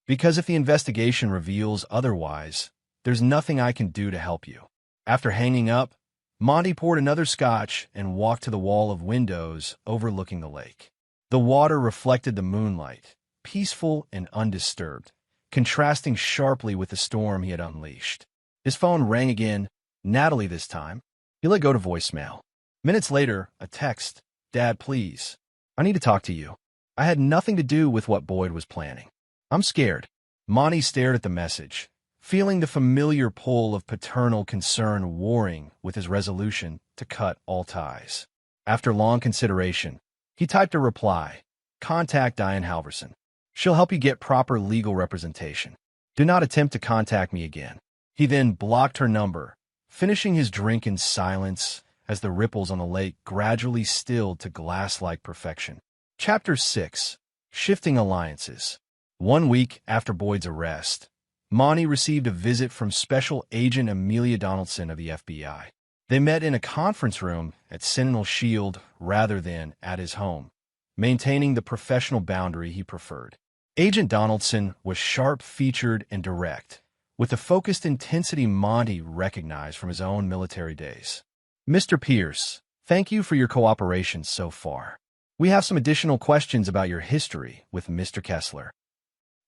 Because if the investigation reveals otherwise, there's nothing I can do to help you. After hanging up, Monty poured another scotch and walked to the wall of windows overlooking the lake. The water reflected the moonlight, peaceful and undisturbed, contrasting sharply with the storm he had unleashed. His phone rang again, Natalie this time. He let go to voicemail. Minutes later, a text. Dad, please. I need to talk to you. I had nothing to do with what Boyd was planning. I'm scared. Monty stared at the message, feeling the familiar pull of paternal concern warring with his resolution to cut all ties. After long consideration, he typed a reply. Contact Diane Halverson. She'll help you get proper legal representation. Do not attempt to contact me again. He then blocked her number, finishing his drink in silence as the ripples on the lake gradually stilled to glass-like perfection. Chapter 6. Shifting Alliances. 1 week after Boyd's arrest, Monty received a visit from Special Agent Amelia Donaldson of the FBI. They met in a conference room at Sentinel Shield rather than at his home, maintaining the professional boundary he preferred. Agent Donaldson was sharp-featured and direct, with the focused intensity Monty recognized from his own military days. Mr. Pierce, thank you for your cooperation so far. We have some additional questions about your history with Mr. Kessler.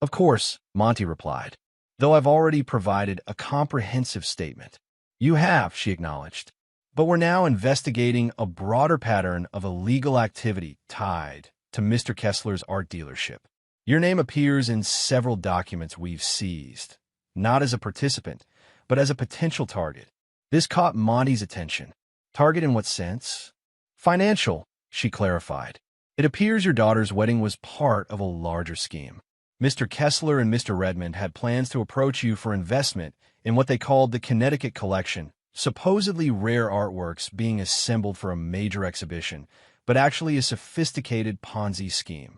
Of course, Monty replied, though I've already provided a comprehensive statement. You have, she acknowledged, but we're now investigating a broader pattern of illegal activity tied to Mr. Kessler's art dealership. Your name appears in several documents we've seized, not as a participant, but as a potential target. This caught Monty's attention. Target in what sense? Financial, she clarified. It appears your daughter's wedding was part of a larger scheme. Mr. Kessler and Mr. Redmond had plans to approach you for investment in what they called the Connecticut Collection, supposedly rare artworks being assembled for a major exhibition, but actually a sophisticated Ponzi scheme.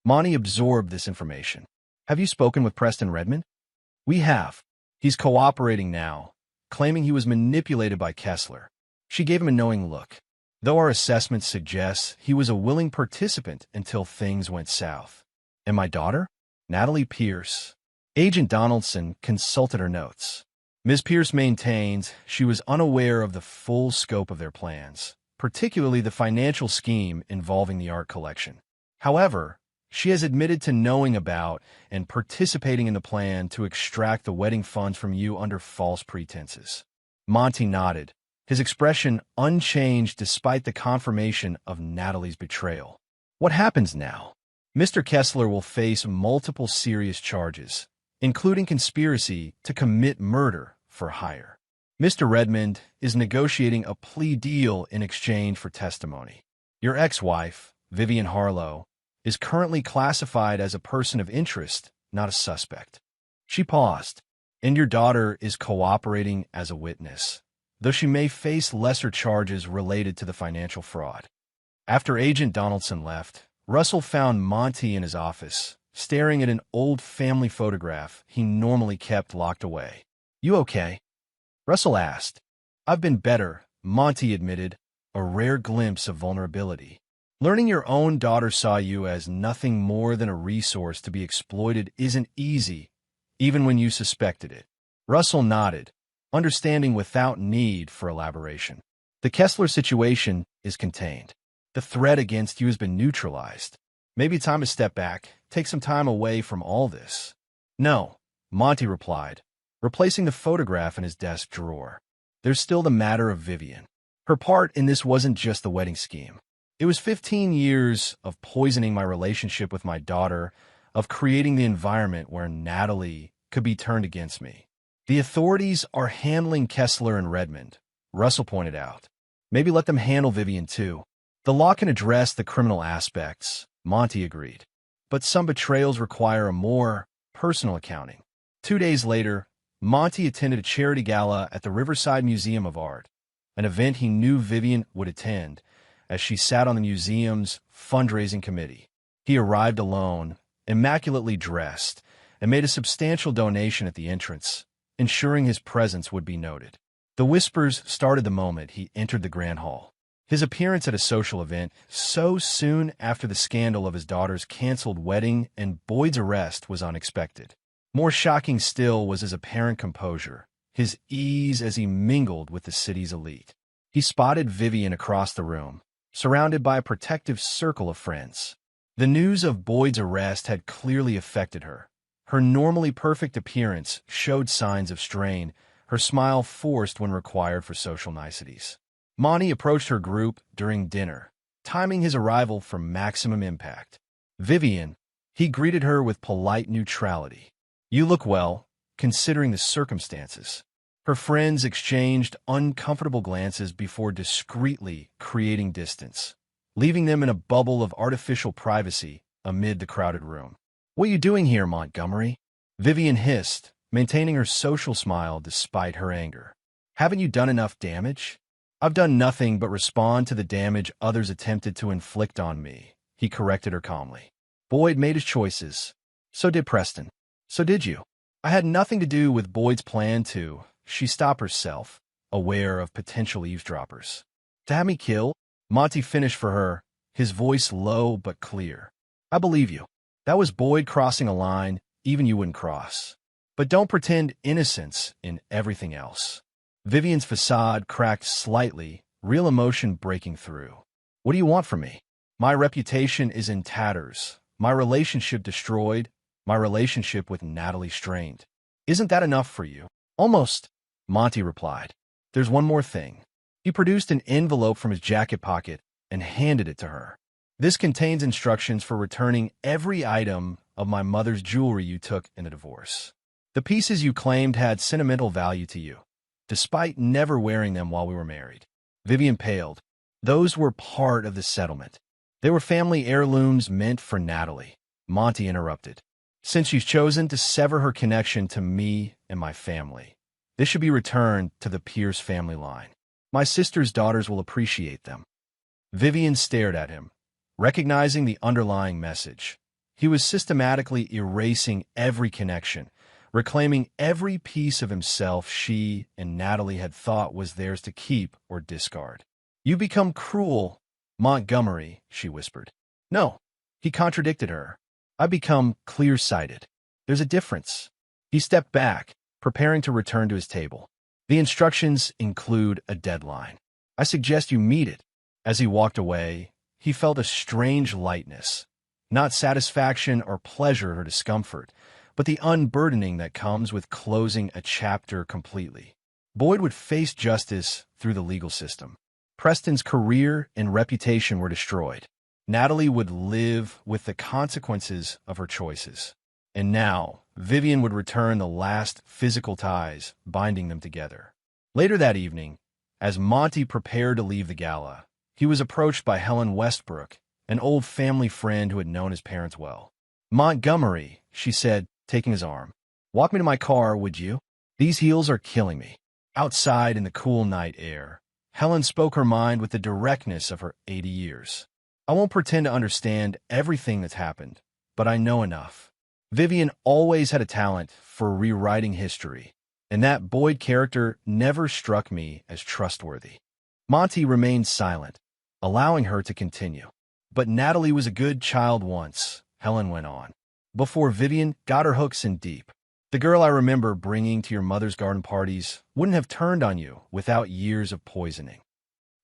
Monty absorbed this information. Have you spoken with Preston Redmond? We have. He's cooperating now, claiming he was manipulated by Kessler. She gave him a knowing look, though our assessment suggests he was a willing participant until things went south. And my daughter? Natalie Pierce. Agent Donaldson consulted her notes. Ms. Pierce maintains she was unaware of the full scope of their plans, particularly the financial scheme involving the art collection. However, she has admitted to knowing about and participating in the plan to extract the wedding funds from you under false pretenses. Monty nodded, his expression unchanged despite the confirmation of Natalie's betrayal. What happens now? Mr. Kessler will face multiple serious charges, including conspiracy to commit murder for hire. Mr. Redmond is negotiating a plea deal in exchange for testimony. Your ex-wife, Vivian Harlow, is currently classified as a person of interest, not a suspect. She paused. And your daughter is cooperating as a witness, though she may face lesser charges related to the financial fraud. After Agent Donaldson left, Russell found Monty in his office, staring at an old family photograph he normally kept locked away. You okay? Russell asked. I've been better, Monty admitted, a rare glimpse of vulnerability. Learning your own daughter saw you as nothing more than a resource to be exploited isn't easy, even when you suspected it. Russell nodded, understanding without need for elaboration. The Kessler situation is contained. The threat against you has been neutralized. Maybe time to step back, take some time away from all this. No, Monty replied, replacing the photograph in his desk drawer. There's still the matter of Vivian. Her part in this wasn't just the wedding scheme. It was 15 years of poisoning my relationship with my daughter, of creating the environment where Natalie could be turned against me. The authorities are handling Kessler and Redmond, Russell pointed out. Maybe let them handle Vivian too. The law can address the criminal aspects, Monty agreed. But some betrayals require a more personal accounting. 2 days later, Monty attended a charity gala at the Riverside Museum of Art, an event he knew Vivian would attend, as she sat on the museum's fundraising committee. He arrived alone, immaculately dressed, and made a substantial donation at the entrance, ensuring his presence would be noted. The whispers started the moment he entered the grand hall. His appearance at a social event so soon after the scandal of his daughter's canceled wedding and Boyd's arrest was unexpected. More shocking still was his apparent composure, his ease as he mingled with the city's elite. He spotted Vivian across the room, surrounded by a protective circle of friends. The news of Boyd's arrest had clearly affected her. Her normally perfect appearance showed signs of strain, her smile forced when required for social niceties. Monty approached her group during dinner, timing his arrival for maximum impact. Vivian, he greeted her with polite neutrality. "You look well, considering the circumstances." Her friends exchanged uncomfortable glances before discreetly creating distance, leaving them in a bubble of artificial privacy amid the crowded room. "What are you doing here, Montgomery?" Vivian hissed, maintaining her social smile despite her anger. "Haven't you done enough damage?" "I've done nothing but respond to the damage others attempted to inflict on me," he corrected her calmly. "Boyd made his choices. So did Preston. So did you." "I had nothing to do with Boyd's plan to..." She stopped herself, aware of potential eavesdroppers. "To have me killed?" Monty finished for her, his voice low but clear. "I believe you. That was Boyd crossing a line even you wouldn't cross. But don't pretend innocence in everything else." Vivian's facade cracked slightly, real emotion breaking through. "What do you want from me?" "My reputation is in tatters, my relationship destroyed, my relationship with Natalie strained. Isn't that enough for you?" "Almost," Monty replied. "There's one more thing." He produced an envelope from his jacket pocket and handed it to her. "This contains instructions for returning every item of my mother's jewelry you took in a divorce. The pieces you claimed had sentimental value to you, despite never wearing them while we were married." Vivian paled. "Those were part of the settlement. They were family heirlooms meant for Natalie." Monty interrupted. "Since she's chosen to sever her connection to me and my family, this should be returned to the Pierce family line. My sister's daughters will appreciate them." Vivian stared at him, recognizing the underlying message. He was systematically erasing every connection, reclaiming every piece of himself she and Natalie had thought was theirs to keep or discard. "You become cruel, Montgomery," she whispered. "No," he contradicted her. "I become clear-sighted. There's a difference." He stepped back, preparing to return to his table. "The instructions include a deadline. I suggest you meet it." As he walked away, he felt a strange lightness, not satisfaction or pleasure or discomfort, but the unburdening that comes with closing a chapter completely. Boyd would face justice through the legal system. Preston's career and reputation were destroyed. Natalie would live with the consequences of her choices. And now, Vivian would return the last physical ties binding them together. Later that evening, as Monty prepared to leave the gala, he was approached by Helen Westbrook, an old family friend who had known his parents well. "Montgomery," she said, taking his arm. "Walk me to my car, would you? These heels are killing me." Outside in the cool night air, Helen spoke her mind with the directness of her 80 years. "I won't pretend to understand everything that's happened, but I know enough." Vivian always had a talent for rewriting history, and that Boyd character never struck me as trustworthy. Monty remained silent, allowing her to continue. "But Natalie was a good child once," Helen went on, "before Vivian got her hooks in deep. The girl I remember bringing to your mother's garden parties wouldn't have turned on you without years of poisoning."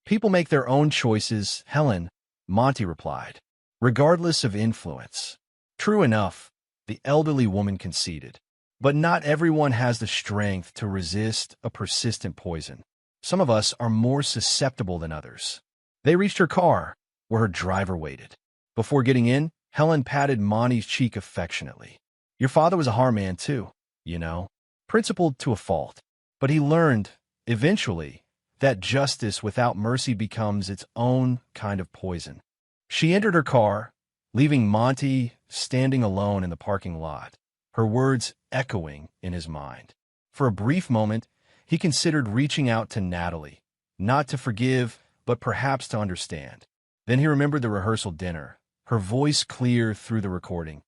"People make their own choices, Helen," Monty replied, "regardless of influence." "True enough," the elderly woman conceded. "But not everyone has the strength to resist a persistent poison. Some of us are more susceptible than others." They reached her car, where her driver waited. Before getting in, Helen patted Monty's cheek affectionately. "Your father was a hard man, too, you know, principled to a fault. But he learned, eventually, that justice without mercy becomes its own kind of poison." She entered her car, leaving Monty standing alone in the parking lot, her words echoing in his mind. For a brief moment, he considered reaching out to Natalie, not to forgive, but perhaps to understand. Then he remembered the rehearsal dinner, her voice clear through the recording.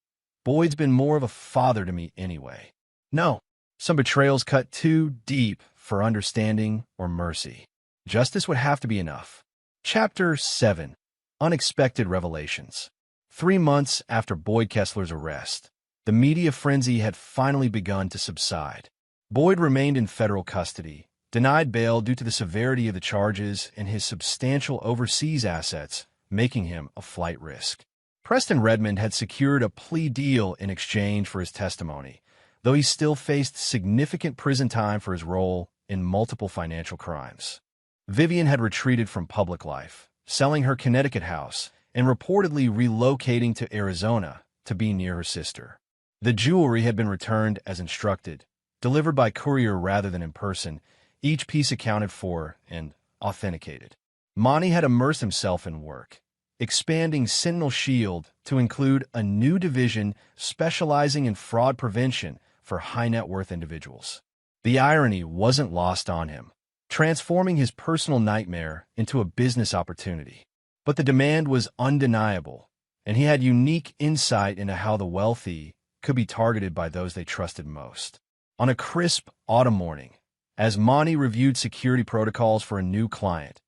Boyd's been more of a father to me anyway. No, some betrayals cut too deep for understanding or mercy. Justice would have to be enough. Chapter 7. Unexpected Revelations. 3 months after Boyd Kessler's arrest, the media frenzy had finally begun to subside. Boyd remained in federal custody, denied bail due to the severity of the charges and his substantial overseas assets, making him a flight risk. Preston Redmond had secured a plea deal in exchange for his testimony, though he still faced significant prison time for his role in multiple financial crimes. Vivian had retreated from public life, selling her Connecticut house and reportedly relocating to Arizona to be near her sister. The jewelry had been returned as instructed, delivered by courier rather than in person, each piece accounted for and authenticated. Monty had immersed himself in work, expanding Sentinel Shield to include a new division specializing in fraud prevention for high-net-worth individuals. The irony wasn't lost on him, transforming his personal nightmare into a business opportunity. But the demand was undeniable, and he had unique insight into how the wealthy could be targeted by those they trusted most. On a crisp autumn morning, as Monty reviewed security protocols for a new client,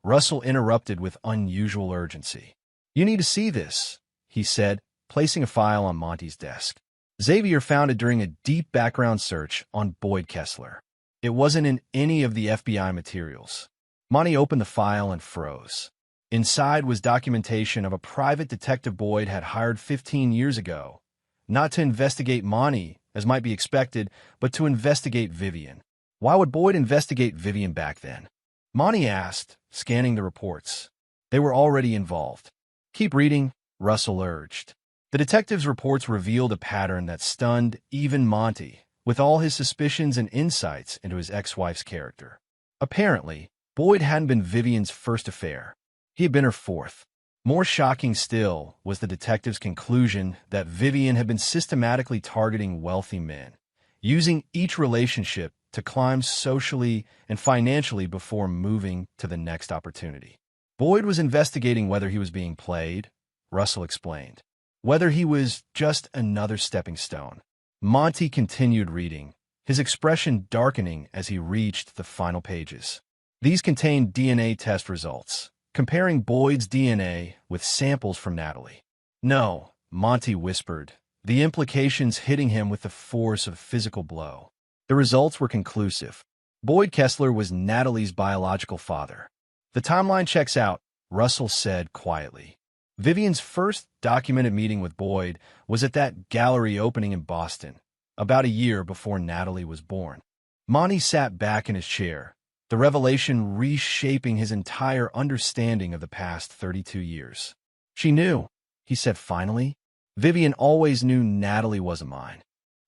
Russell interrupted with unusual urgency. "You need to see this," he said, placing a file on Monty's desk. Xavier found it during a deep background search on Boyd Kessler. It wasn't in any of the FBI materials. Monty opened the file and froze. Inside was documentation of a private detective Boyd had hired 15 years ago, not to investigate Monty, as might be expected, but to investigate Vivian. Why would Boyd investigate Vivian back then? Monty asked, scanning the reports. They were already involved. "Keep reading," Russell urged. The detective's reports revealed a pattern that stunned even Monty, with all his suspicions and insights into his ex-wife's character. Apparently, Boyd hadn't been Vivian's first affair. He had been her fourth. More shocking still was the detective's conclusion that Vivian had been systematically targeting wealthy men, using each relationship to climb socially and financially before moving to the next opportunity. Boyd was investigating whether he was being played, Russell explained, whether he was just another stepping stone. Monty continued reading, his expression darkening as he reached the final pages. These contained DNA test results, comparing Boyd's DNA with samples from Natalie. "No," Monty whispered, the implications hitting him with the force of a physical blow. The results were conclusive. Boyd Kessler was Natalie's biological father. "The timeline checks out," Russell said quietly. Vivian's first documented meeting with Boyd was at that gallery opening in Boston, about a year before Natalie was born. Monty sat back in his chair, the revelation reshaping his entire understanding of the past 32 years. "She knew," he said finally. "Vivian always knew Natalie wasn't mine."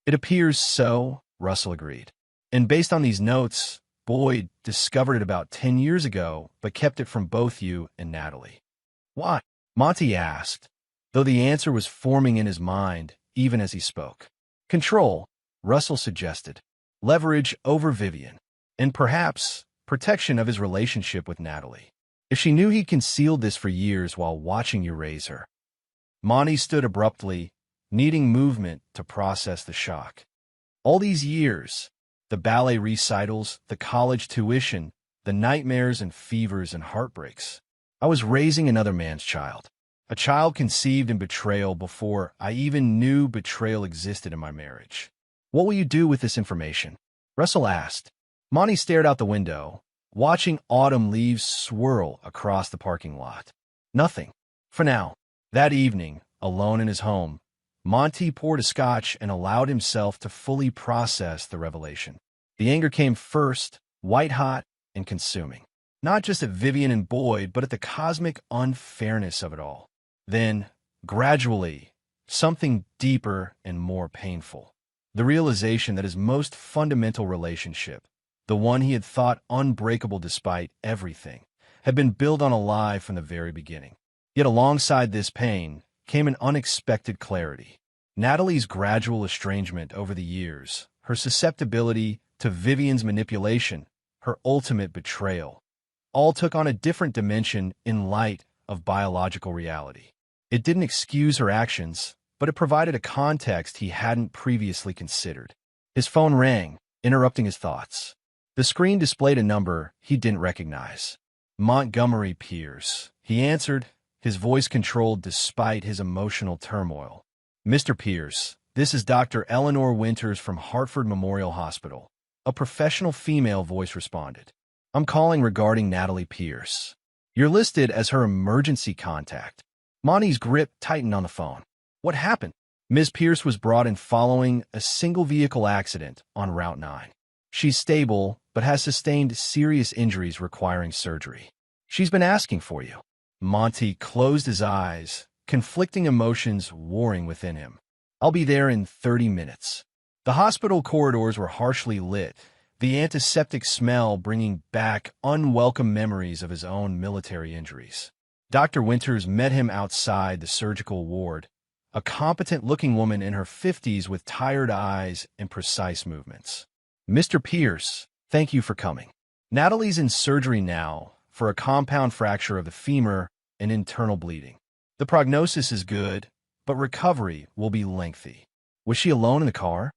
"It appears so," Russell agreed. "And based on these notes, Boyd discovered it about 10 years ago, but kept it from both you and Natalie." "Why?" Monty asked, though the answer was forming in his mind even as he spoke. "Control," Russell suggested. "Leverage over Vivian. And perhaps protection of his relationship with Natalie. If she knew he concealed this for years while watching you raise her." Monty stood abruptly, needing movement to process the shock. All these years, the ballet recitals, the college tuition, the nightmares and fevers and heartbreaks. I was raising another man's child. A child conceived in betrayal before I even knew betrayal existed in my marriage. "What will you do with this information?" Russell asked. Monty stared out the window, watching autumn leaves swirl across the parking lot. "Nothing. For now." That evening, alone in his home, Monty poured a scotch and allowed himself to fully process the revelation. The anger came first, white-hot and consuming. Not just at Vivian and Boyd, but at the cosmic unfairness of it all. Then, gradually, something deeper and more painful. The realization that his most fundamental relationship, the one he had thought unbreakable despite everything, had been built on a lie from the very beginning. Yet alongside this pain came an unexpected clarity. Natalie's gradual estrangement over the years, her susceptibility to Vivian's manipulation, her ultimate betrayal, all took on a different dimension in light of biological reality. It didn't excuse her actions, but it provided a context he hadn't previously considered. His phone rang, interrupting his thoughts. The screen displayed a number he didn't recognize. Montgomery Pierce. He answered, his voice controlled despite his emotional turmoil. Mr. Pierce, this is Dr. Eleanor Winters from Hartford Memorial Hospital. A professional female voice responded. I'm calling regarding Natalie Pierce. You're listed as her emergency contact. Monty's grip tightened on the phone. What happened? Ms. Pierce was brought in following a single-vehicle accident on Route 9. She's stable, but has sustained serious injuries requiring surgery. She's been asking for you. Monty closed his eyes, conflicting emotions warring within him. I'll be there in 30 minutes. The hospital corridors were harshly lit, the antiseptic smell bringing back unwelcome memories of his own military injuries. Dr. Winters met him outside the surgical ward, a competent-looking woman in her 50s with tired eyes and precise movements. Mr. Pierce, thank you for coming. Natalie's in surgery now for a compound fracture of the femur and internal bleeding. The prognosis is good, but recovery will be lengthy. Was she alone in the car?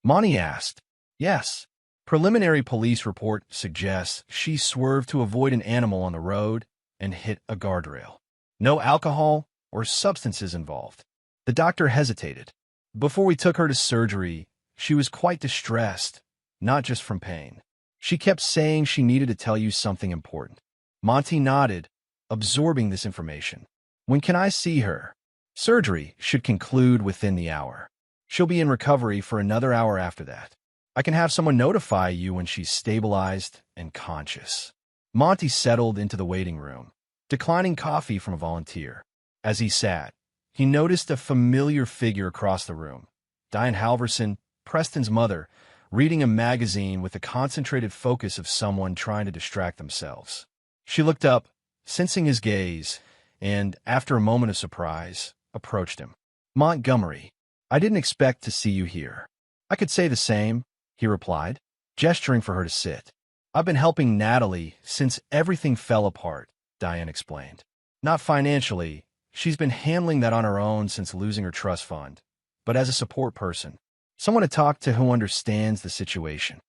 Monty asked. Yes. Preliminary police report suggests she swerved to avoid an animal on the road and hit a guardrail. No alcohol or substances involved. The doctor hesitated. Before we took her to surgery, she was quite distressed, not just from pain. She kept saying she needed to tell you something important. Monty nodded, absorbing this information. When can I see her? Surgery should conclude within the hour. She'll be in recovery for another hour after that. I can have someone notify you when she's stabilized and conscious. Monty settled into the waiting room, declining coffee from a volunteer. As he sat, he noticed a familiar figure across the room. Diane Halverson, Preston's mother, reading a magazine with the concentrated focus of someone trying to distract themselves. She looked up, sensing his gaze, and, after a moment of surprise, approached him. Montgomery, I didn't expect to see you here. I could say the same, he replied, gesturing for her to sit. I've been helping Natalie since everything fell apart, Diane explained. Not financially, she's been handling that on her own since losing her trust fund, but as a support person, someone to talk to who understands the situation.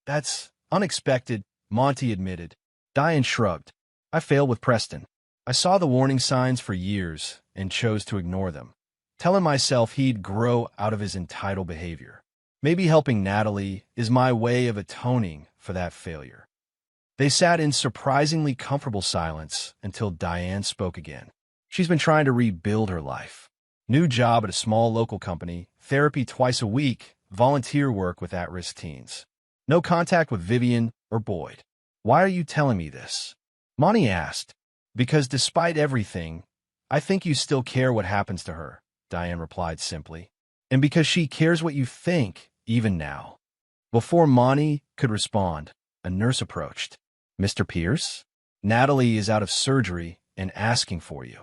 That's unexpected, Monty admitted. Diane shrugged. I failed with Preston. I saw the warning signs for years and chose to ignore them, telling myself he'd grow out of his entitled behavior. Maybe helping Natalie is my way of atoning for that failure. They sat in surprisingly comfortable silence until Diane spoke again. She's been trying to rebuild her life. New job at a small local company, therapy twice a week, volunteer work with at-risk teens. No contact with Vivian or Boyd. Why are you telling me this? Monty asked. Because despite everything, I think you still care what happens to her, Diane replied simply. And because she cares what you think, even now. Before Monty could respond, a nurse approached. Mr. Pierce? Natalie is out of surgery and asking for you.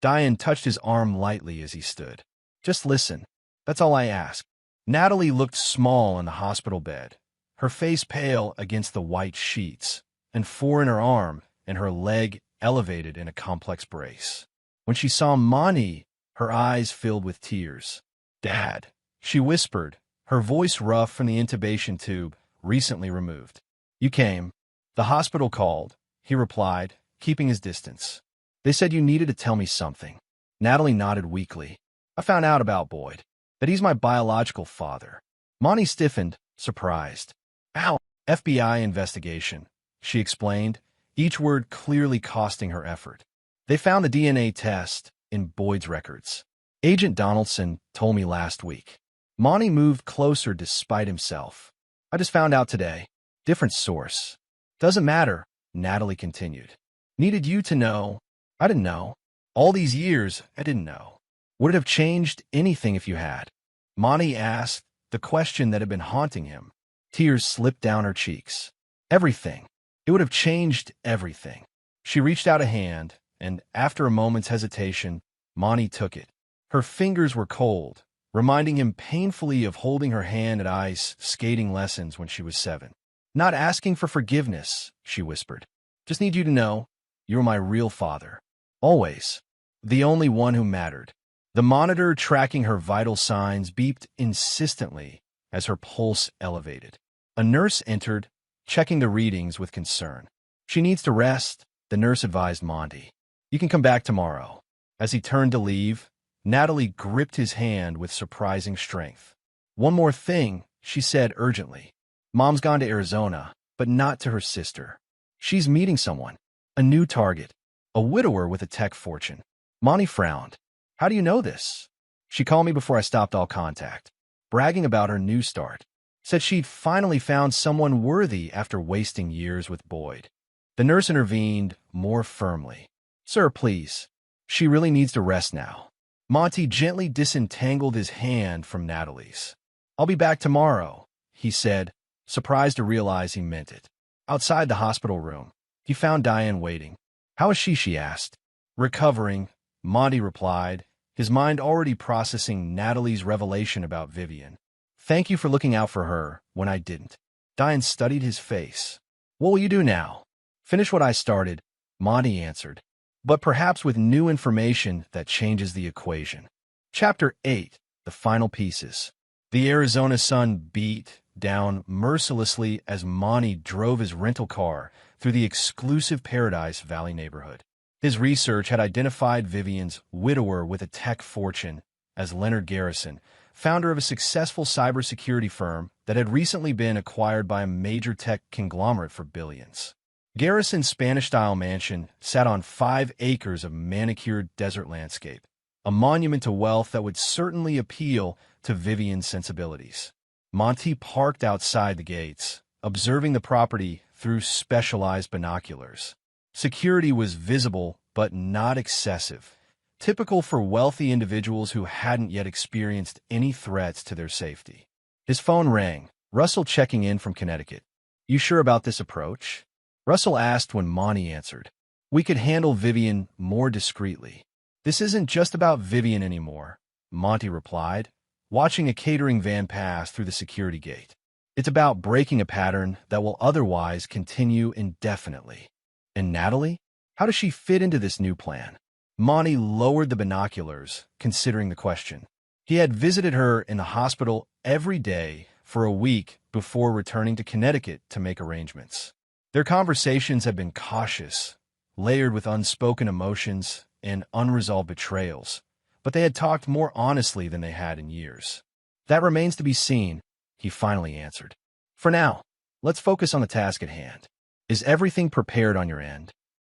Diane touched his arm lightly as he stood. Just listen. That's all I ask. Natalie looked small in the hospital bed, her face pale against the white sheets, and four in her arm and her leg elevated in a complex brace. When she saw Monty, her eyes filled with tears. Dad, she whispered, her voice rough from the intubation tube, recently removed. You came. The hospital called, he replied, keeping his distance. They said you needed to tell me something. Natalie nodded weakly. I found out about Boyd, that he's my biological father. Monty stiffened, surprised. Ow, FBI investigation, she explained, each word clearly costing her effort. They found the DNA test in Boyd's records. Agent Donaldson told me last week. Monty moved closer despite himself. I just found out today. Different source. Doesn't matter, Natalie continued. Needed you to know. I didn't know. All these years, I didn't know. Would it have changed anything if you had? Monty asked the question that had been haunting him. Tears slipped down her cheeks. Everything. It would have changed everything. She reached out a hand, and after a moment's hesitation, Monty took it. Her fingers were cold, reminding him painfully of holding her hand at ice skating lessons when she was 7. Not asking for forgiveness, she whispered. Just need you to know, you're my real father. Always. The only one who mattered. The monitor tracking her vital signs beeped insistently as her pulse elevated. A nurse entered, checking the readings with concern. "She needs to rest," the nurse advised Monty. "You can come back tomorrow." As he turned to leave, Natalie gripped his hand with surprising strength. "One more thing," she said urgently. "Mom's gone to Arizona, but not to her sister. She's meeting someone, a new target, a widower with a tech fortune." Monty frowned. "How do you know this?" "She called me before I stopped all contact, bragging about her new start. Said she'd finally found someone worthy after wasting years with Boyd." The nurse intervened more firmly. "Sir, please. She really needs to rest now." Monty gently disentangled his hand from Natalie's. "I'll be back tomorrow," he said, surprised to realize he meant it. Outside the hospital room, he found Diane waiting. "How is she?" she asked. "Recovering," Monty replied, his mind already processing Natalie's revelation about Vivian. "Thank you for looking out for her when I didn't." Diane studied his face. "What will you do now?" "Finish what I started," Monty answered, "but perhaps with new information that changes the equation." Chapter 8. The Final Pieces. The Arizona sun beat down mercilessly as Monty drove his rental car through the exclusive Paradise Valley neighborhood. His research had identified Vivian's widower with a tech fortune as Leonard Garrison, founder of a successful cybersecurity firm that had recently been acquired by a major tech conglomerate for billions. Garrison's Spanish-style mansion sat on 5 acres of manicured desert landscape, a monument to wealth that would certainly appeal to Vivian's sensibilities. Monty parked outside the gates, observing the property through specialized binoculars. Security was visible but not excessive, typical for wealthy individuals who hadn't yet experienced any threats to their safety. His phone rang, Russell checking in from Connecticut. "You sure about this approach?" Russell asked when Monty answered. "We could handle Vivian more discreetly." "This isn't just about Vivian anymore," Monty replied, watching a catering van pass through the security gate. "It's about breaking a pattern that will otherwise continue indefinitely." "And Natalie? How does she fit into this new plan?" Monty lowered the binoculars, considering the question. He had visited her in the hospital every day for a week before returning to Connecticut to make arrangements. Their conversations had been cautious, layered with unspoken emotions and unresolved betrayals, but they had talked more honestly than they had in years. "That remains to be seen," he finally answered. "For now, let's focus on the task at hand. Is everything prepared on your end?"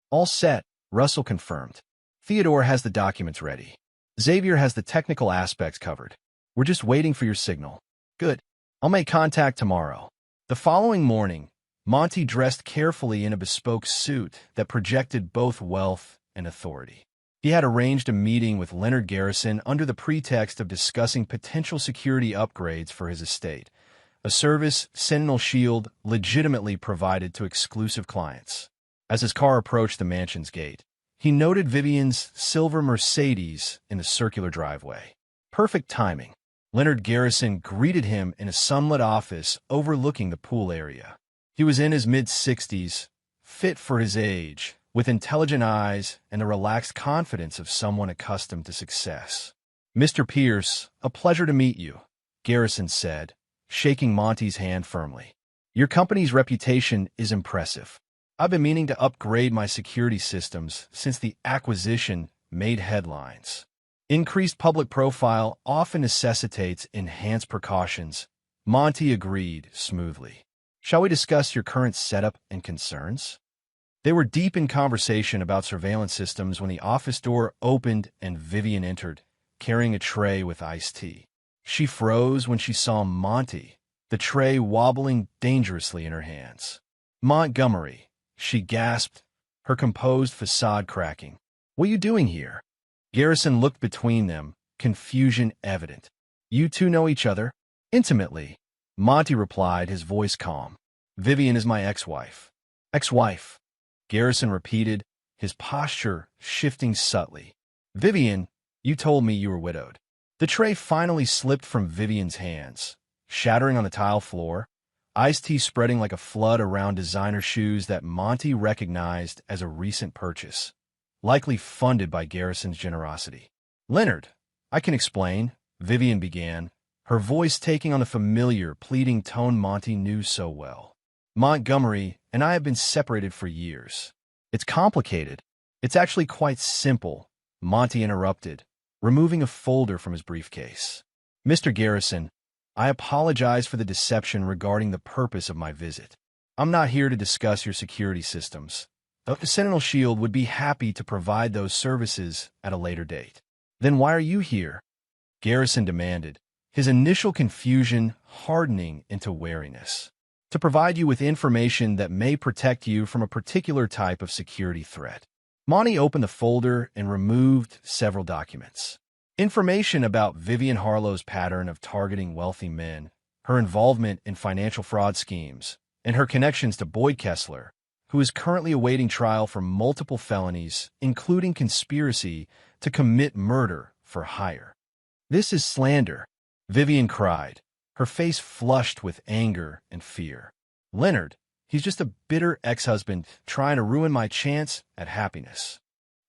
"All set," Russell confirmed. "Theodore has the documents ready. Xavier has the technical aspects covered. We're just waiting for your signal." "Good. I'll make contact tomorrow." The following morning, Monty dressed carefully in a bespoke suit that projected both wealth and authority. He had arranged a meeting with Leonard Garrison under the pretext of discussing potential security upgrades for his estate, a service Sentinel Shield legitimately provided to exclusive clients. As his car approached the mansion's gate, he noted Vivian's silver Mercedes in the circular driveway. Perfect timing. Leonard Garrison greeted him in a sunlit office overlooking the pool area. He was in his mid-60s, fit for his age, with intelligent eyes and the relaxed confidence of someone accustomed to success. "Mr. Pierce, a pleasure to meet you," Garrison said, shaking Monty's hand firmly. "Your company's reputation is impressive. I've been meaning to upgrade my security systems since the acquisition made headlines. Increased public profile often necessitates enhanced precautions." Monty agreed smoothly. "Shall we discuss your current setup and concerns?" They were deep in conversation about surveillance systems when the office door opened and Vivian entered, carrying a tray with iced tea. She froze when she saw Monty, the tray wobbling dangerously in her hands. "Montgomery," she gasped, her composed facade cracking. "What are you doing here?" Garrison looked between them, confusion evident. "You two know each other?" "Intimately," Monty replied, his voice calm. "Vivian is my ex-wife." "Ex-wife," Garrison repeated, his posture shifting subtly. "Vivian, you told me you were widowed." The tray finally slipped from Vivian's hands, shattering on the tile floor, iced tea spreading like a flood around designer shoes that Monty recognized as a recent purchase, likely funded by Garrison's generosity. "Leonard, I can explain, Vivian began, her voice taking on the familiar, pleading tone Monty knew so well. Montgomery and I have been separated for years. It's complicated. It's actually quite simple, Monty interrupted, removing a folder from his briefcase. Mr. Garrison, I apologize for the deception regarding the purpose of my visit. I'm not here to discuss your security systems. The Sentinel Shield would be happy to provide those services at a later date. Then why are you here? Garrison demanded, his initial confusion hardening into wariness. To provide you with information that may protect you from a particular type of security threat. Monty opened the folder and removed several documents. Information about Vivian Harlow's pattern of targeting wealthy men, her involvement in financial fraud schemes, and her connections to Boyd Kessler, who is currently awaiting trial for multiple felonies, including conspiracy to commit murder for hire. This is slander, Vivian cried, her face flushed with anger and fear. Leonard, he's just a bitter ex-husband trying to ruin my chance at happiness.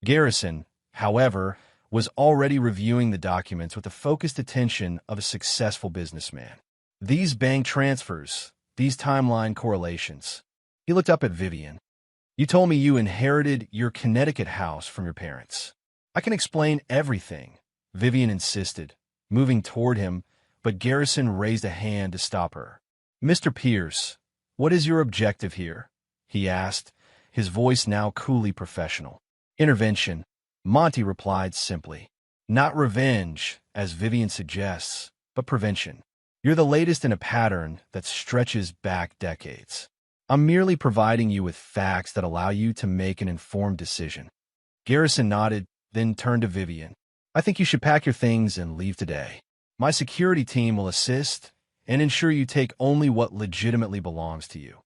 Garrison, however, was already reviewing the documents with the focused attention of a successful businessman. These bank transfers, these timeline correlations. He looked up at Vivian. You told me you inherited your Connecticut house from your parents. I can explain everything, Vivian insisted, moving toward him, but Garrison raised a hand to stop her. Mr. Pierce, what is your objective here? He asked, his voice now coolly professional. Intervention, Monty replied simply. Not revenge, as Vivian suggests, but prevention. You're the latest in a pattern that stretches back decades. I'm merely providing you with facts that allow you to make an informed decision. Garrison nodded, then turned to Vivian. I think you should pack your things and leave today. My security team will assist and ensure you take only what legitimately belongs to you.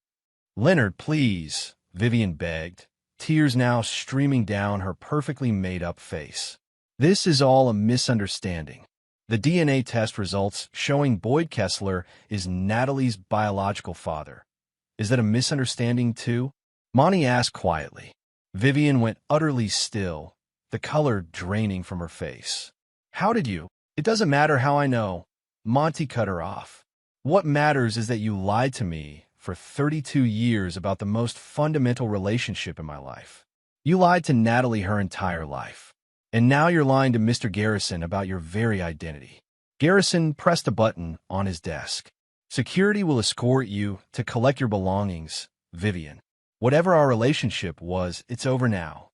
Leonard, please, Vivian begged, tears now streaming down her perfectly made-up face. This is all a misunderstanding. The DNA test results showing Boyd Kessler is Natalie's biological father. Is that a misunderstanding too? Monty asked quietly. Vivian went utterly still, the color draining from her face. How did you? It doesn't matter how I know. Monty cut her off. What matters is that you lied to me for 32 years about the most fundamental relationship in my life. You lied to Natalie her entire life. And now you're lying to Mr. Garrison about your very identity. Garrison pressed a button on his desk. Security will escort you to collect your belongings, Vivian. Whatever our relationship was, it's over now.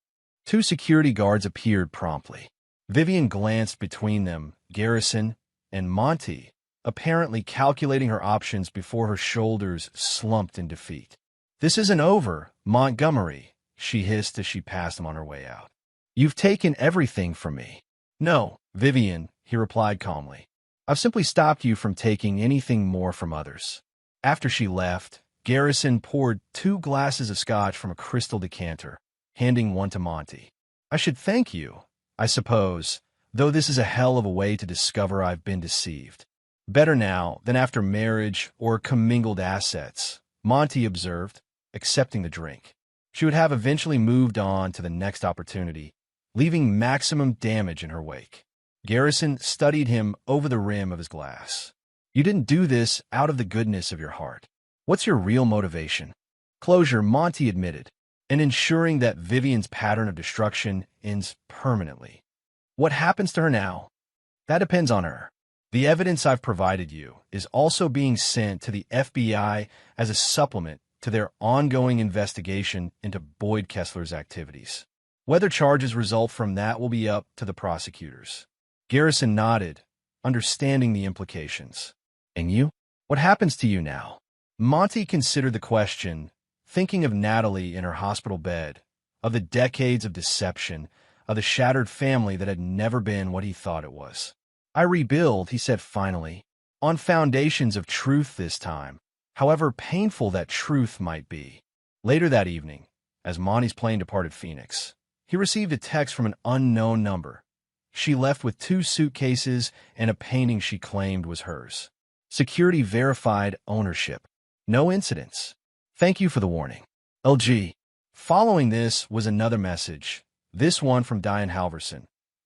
2 security guards appeared promptly. Vivian glanced between them, Garrison and Monty, apparently calculating her options before her shoulders slumped in defeat. This isn't over, Montgomery, she hissed as she passed him on her way out. You've taken everything from me. No, Vivian, he replied calmly. I've simply stopped you from taking anything more from others. After she left, Garrison poured 2 glasses of scotch from a crystal decanter, handing one to Monty. I should thank you, I suppose, though this is a hell of a way to discover I've been deceived. Better now than after marriage or commingled assets, Monty observed, accepting the drink. She would have eventually moved on to the next opportunity, leaving maximum damage in her wake. Garrison studied him over the rim of his glass. You didn't do this out of the goodness of your heart. What's your real motivation? Closure, Monty admitted, and ensuring that Vivian's pattern of destruction ends permanently. What happens to her now? That depends on her. The evidence I've provided you is also being sent to the FBI as a supplement to their ongoing investigation into Boyd Kessler's activities. Whether charges result from that will be up to the prosecutors. Garrison nodded, understanding the implications. And you? What happens to you now? Monty considered the question, thinking of Natalie in her hospital bed, of the decades of deception, of the shattered family that had never been what he thought it was. I rebuild, he said finally, on foundations of truth this time, however painful that truth might be. Later that evening, as Monty's plane departed Phoenix, he received a text from an unknown number. She left with 2 suitcases and a painting she claimed was hers. Security verified ownership. No incidents. Thank you for the warning. LG. Following this was another message, this one from Diane Halverson.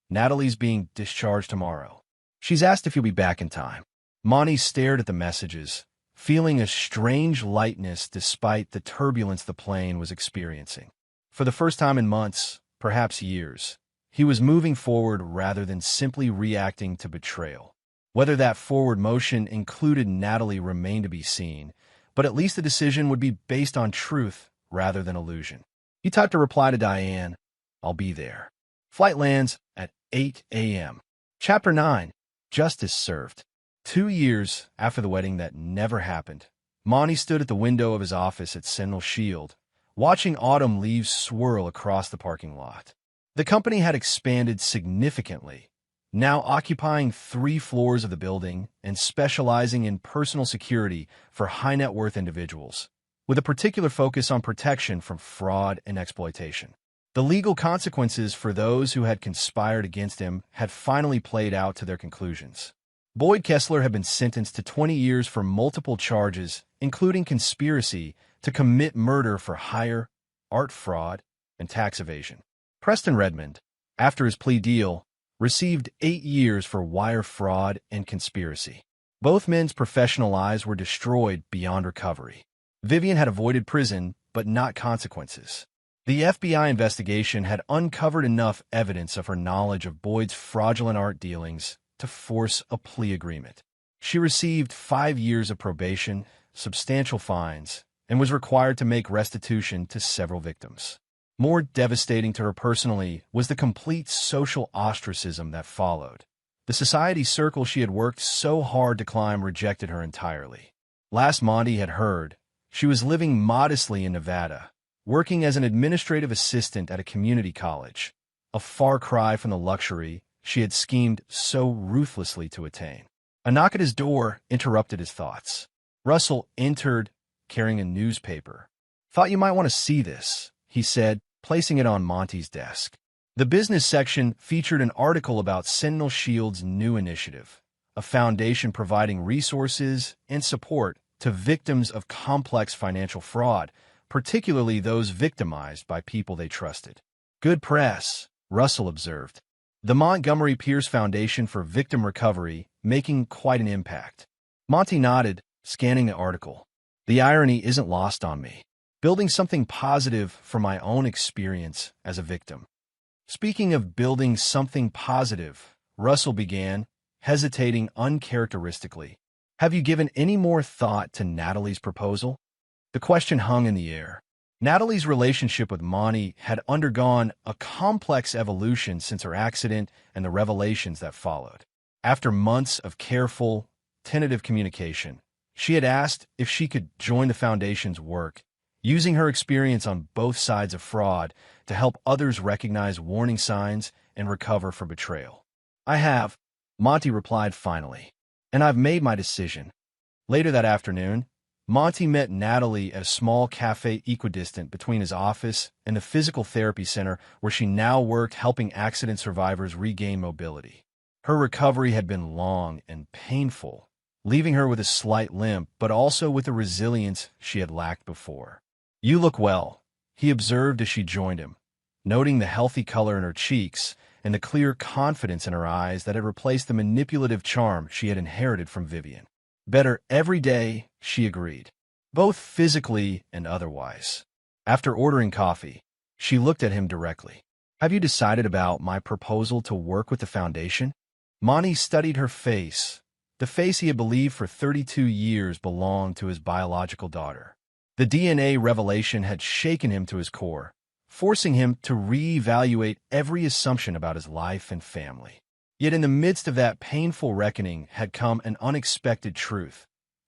Natalie's being discharged tomorrow. She's asked if you'll be back in time. Monty stared at the messages, feeling a strange lightness despite the turbulence the plane was experiencing. For the first time in months, perhaps years, he was moving forward rather than simply reacting to betrayal. Whether that forward motion included Natalie remained to be seen, but at least the decision would be based on truth rather than illusion. He typed a reply to Diane, "I'll be there." Flight lands at 8 a.m. Chapter 9, Justice Served. 2 years after the wedding that never happened, Monty stood at the window of his office at Sentinel Shield, watching autumn leaves swirl across the parking lot. The company had expanded significantly, now occupying 3 floors of the building and specializing in personal security for high-net-worth individuals, with a particular focus on protection from fraud and exploitation. The legal consequences for those who had conspired against him had finally played out to their conclusions. Boyd Kessler had been sentenced to 20 years for multiple charges, including conspiracy to commit murder for hire, art fraud, and tax evasion. Preston Redmond, after his plea deal, received 8 years for wire fraud and conspiracy. Both men's professional lives were destroyed beyond recovery. Vivian had avoided prison, but not consequences. The FBI investigation had uncovered enough evidence of her knowledge of Boyd's fraudulent art dealings to force a plea agreement. She received 5 years of probation, substantial fines, and was required to make restitution to several victims. More devastating to her personally was the complete social ostracism that followed. The society circle she had worked so hard to climb rejected her entirely. Last Monty had heard, she was living modestly in Nevada, working as an administrative assistant at a community college, a far cry from the luxury she had schemed so ruthlessly to attain. A knock at his door interrupted his thoughts. Russell entered, carrying a newspaper. "Thought you might want to see this," he said, placing it on Monty's desk. The business section featured an article about Sentinel Shield's new initiative, a foundation providing resources and support to victims of complex financial fraud, particularly those victimized by people they trusted. "Good press," Russell observed. "The Montgomery Pierce Foundation for Victim Recovery making quite an impact." Monty nodded, scanning the article. "The irony isn't lost on me. Building something positive from my own experience as a victim." Speaking of building something positive, Russell began, hesitating uncharacteristically. "Have you given any more thought to Natalie's proposal?" The question hung in the air. Natalie's relationship with Monty had undergone a complex evolution since her accident and the revelations that followed. After months of careful, tentative communication, she had asked if she could join the foundation's work, using her experience on both sides of fraud to help others recognize warning signs and recover from betrayal. "I have," Monty replied finally, "and I've made my decision." Later that afternoon, Monty met Natalie at a small cafe equidistant between his office and the physical therapy center where she now worked helping accident survivors regain mobility. Her recovery had been long and painful, leaving her with a slight limp, but also with the resilience she had lacked before. "You look well," he observed as she joined him, noting the healthy color in her cheeks and the clear confidence in her eyes that had replaced the manipulative charm she had inherited from Vivian. "Better every day," she agreed, both physically and otherwise. After ordering coffee, she looked at him directly. "Have you decided about my proposal to work with the foundation?" Monty studied her face, the face he had believed for 32 years belonged to his biological daughter. The DNA revelation had shaken him to his core, forcing him to reevaluate every assumption about his life and family. Yet in the midst of that painful reckoning had come an unexpected truth.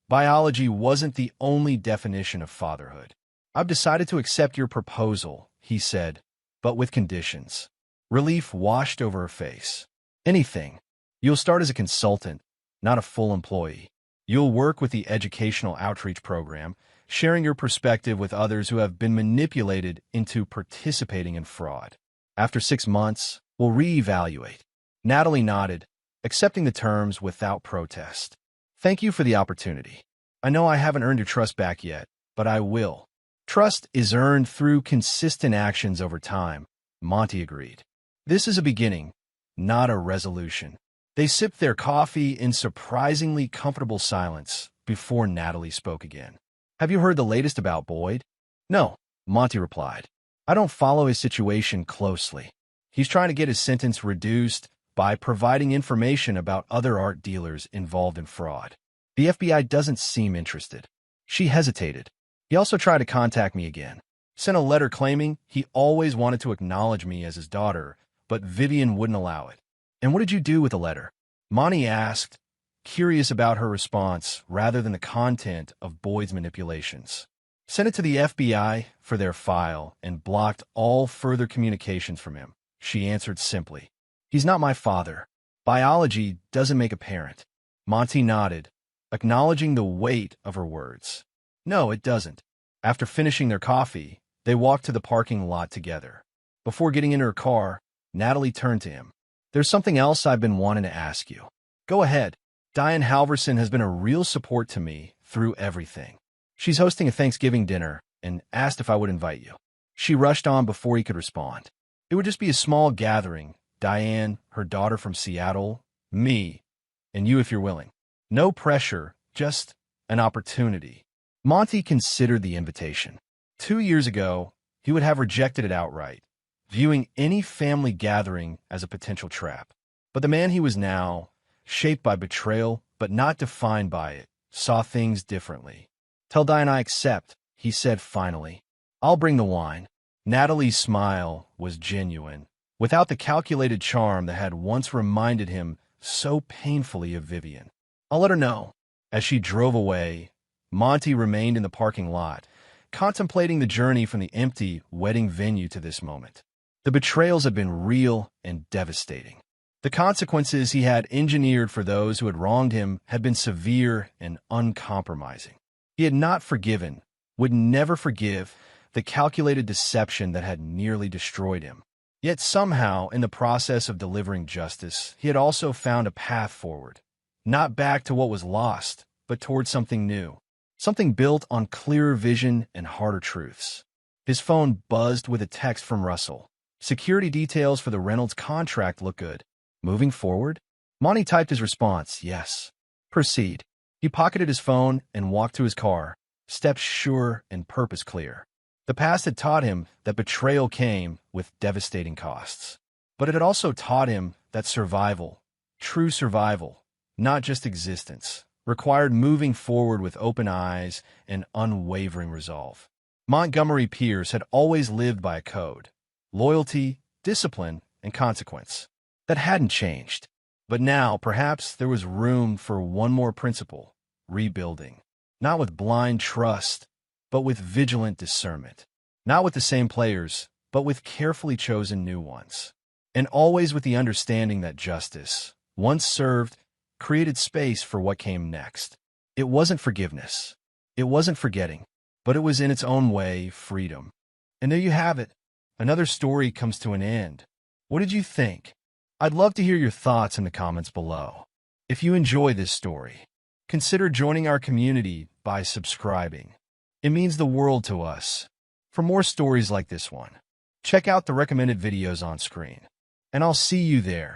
Biology wasn't the only definition of fatherhood. "I've decided to accept your proposal," he said, "but with conditions." Relief washed over her face. "Anything. You'll start as a consultant, not a full employee. You'll work with the educational outreach program, sharing your perspective with others who have been manipulated into participating in fraud. After 6 months, we'll reevaluate." Natalie nodded, accepting the terms without protest. "Thank you for the opportunity. I know I haven't earned your trust back yet, but I will." "Trust is earned through consistent actions over time," Monty agreed. "This is a beginning, not a resolution. They sipped their coffee in surprisingly comfortable silence before Natalie spoke again. "Have you heard the latest about Boyd?" "No," Monty replied. "I don't follow his situation closely. He's trying to get his sentence reduced by providing information about other art dealers involved in fraud. The FBI doesn't seem interested." She hesitated. "He also tried to contact me again. Sent a letter claiming he always wanted to acknowledge me as his daughter, but Vivian wouldn't allow it." "And what did you do with the letter?" Monty asked, curious about her response rather than the content of Boyd's manipulations. "Sent it to the FBI for their file and blocked all further communications from him," she answered simply. "He's not my father. Biology doesn't make a parent." Monty nodded, acknowledging the weight of her words. "No, it doesn't." After finishing their coffee, they walked to the parking lot together. Before getting into her car, Natalie turned to him. "There's something else I've been wanting to ask you." "Go ahead." "Diane Halverson has been a real support to me through everything. She's hosting a Thanksgiving dinner and asked if I would invite you." She rushed on before he could respond. "It would just be a small gathering. Diane, her daughter from Seattle, me, and you if you're willing. No pressure, just an opportunity." Monty considered the invitation. 2 years ago, he would have rejected it outright, viewing any family gathering as a potential trap. But the man he was now, shaped by betrayal but not defined by it, saw things differently. "Tell Diane I accept," he said finally. "I'll bring the wine." Natalie's smile was genuine, without the calculated charm that had once reminded him so painfully of Vivian. "I'll let her know." As she drove away, Monty remained in the parking lot, contemplating the journey from the empty wedding venue to this moment. The betrayals had been real and devastating. The consequences he had engineered for those who had wronged him had been severe and uncompromising. He had not forgiven, would never forgive, the calculated deception that had nearly destroyed him. Yet somehow, in the process of delivering justice, he had also found a path forward, not back to what was lost, but toward something new. Something built on clearer vision and harder truths. His phone buzzed with a text from Russell. Security details for the Reynolds contract look good. Moving forward? Monty typed his response, yes. Proceed. He pocketed his phone and walked to his car, steps sure and purpose clear. The past had taught him that betrayal came with devastating costs. But it had also taught him that survival, true survival, not just existence, required moving forward with open eyes and unwavering resolve. Montgomery Pierce had always lived by a code: loyalty, discipline, and consequence. That hadn't changed. But now, perhaps, there was room for one more principle: rebuilding. Not with blind trust, but with vigilant discernment. Not with the same players, but with carefully chosen new ones. And always with the understanding that justice, once served, created space for what came next. It wasn't forgiveness. It wasn't forgetting. But it was in its own way freedom. And there you have it. Another story comes to an end. What did you think? I'd love to hear your thoughts in the comments below. If you enjoy this story, consider joining our community by subscribing. It means the world to us. For more stories like this one, check out the recommended videos on screen. And I'll see you there.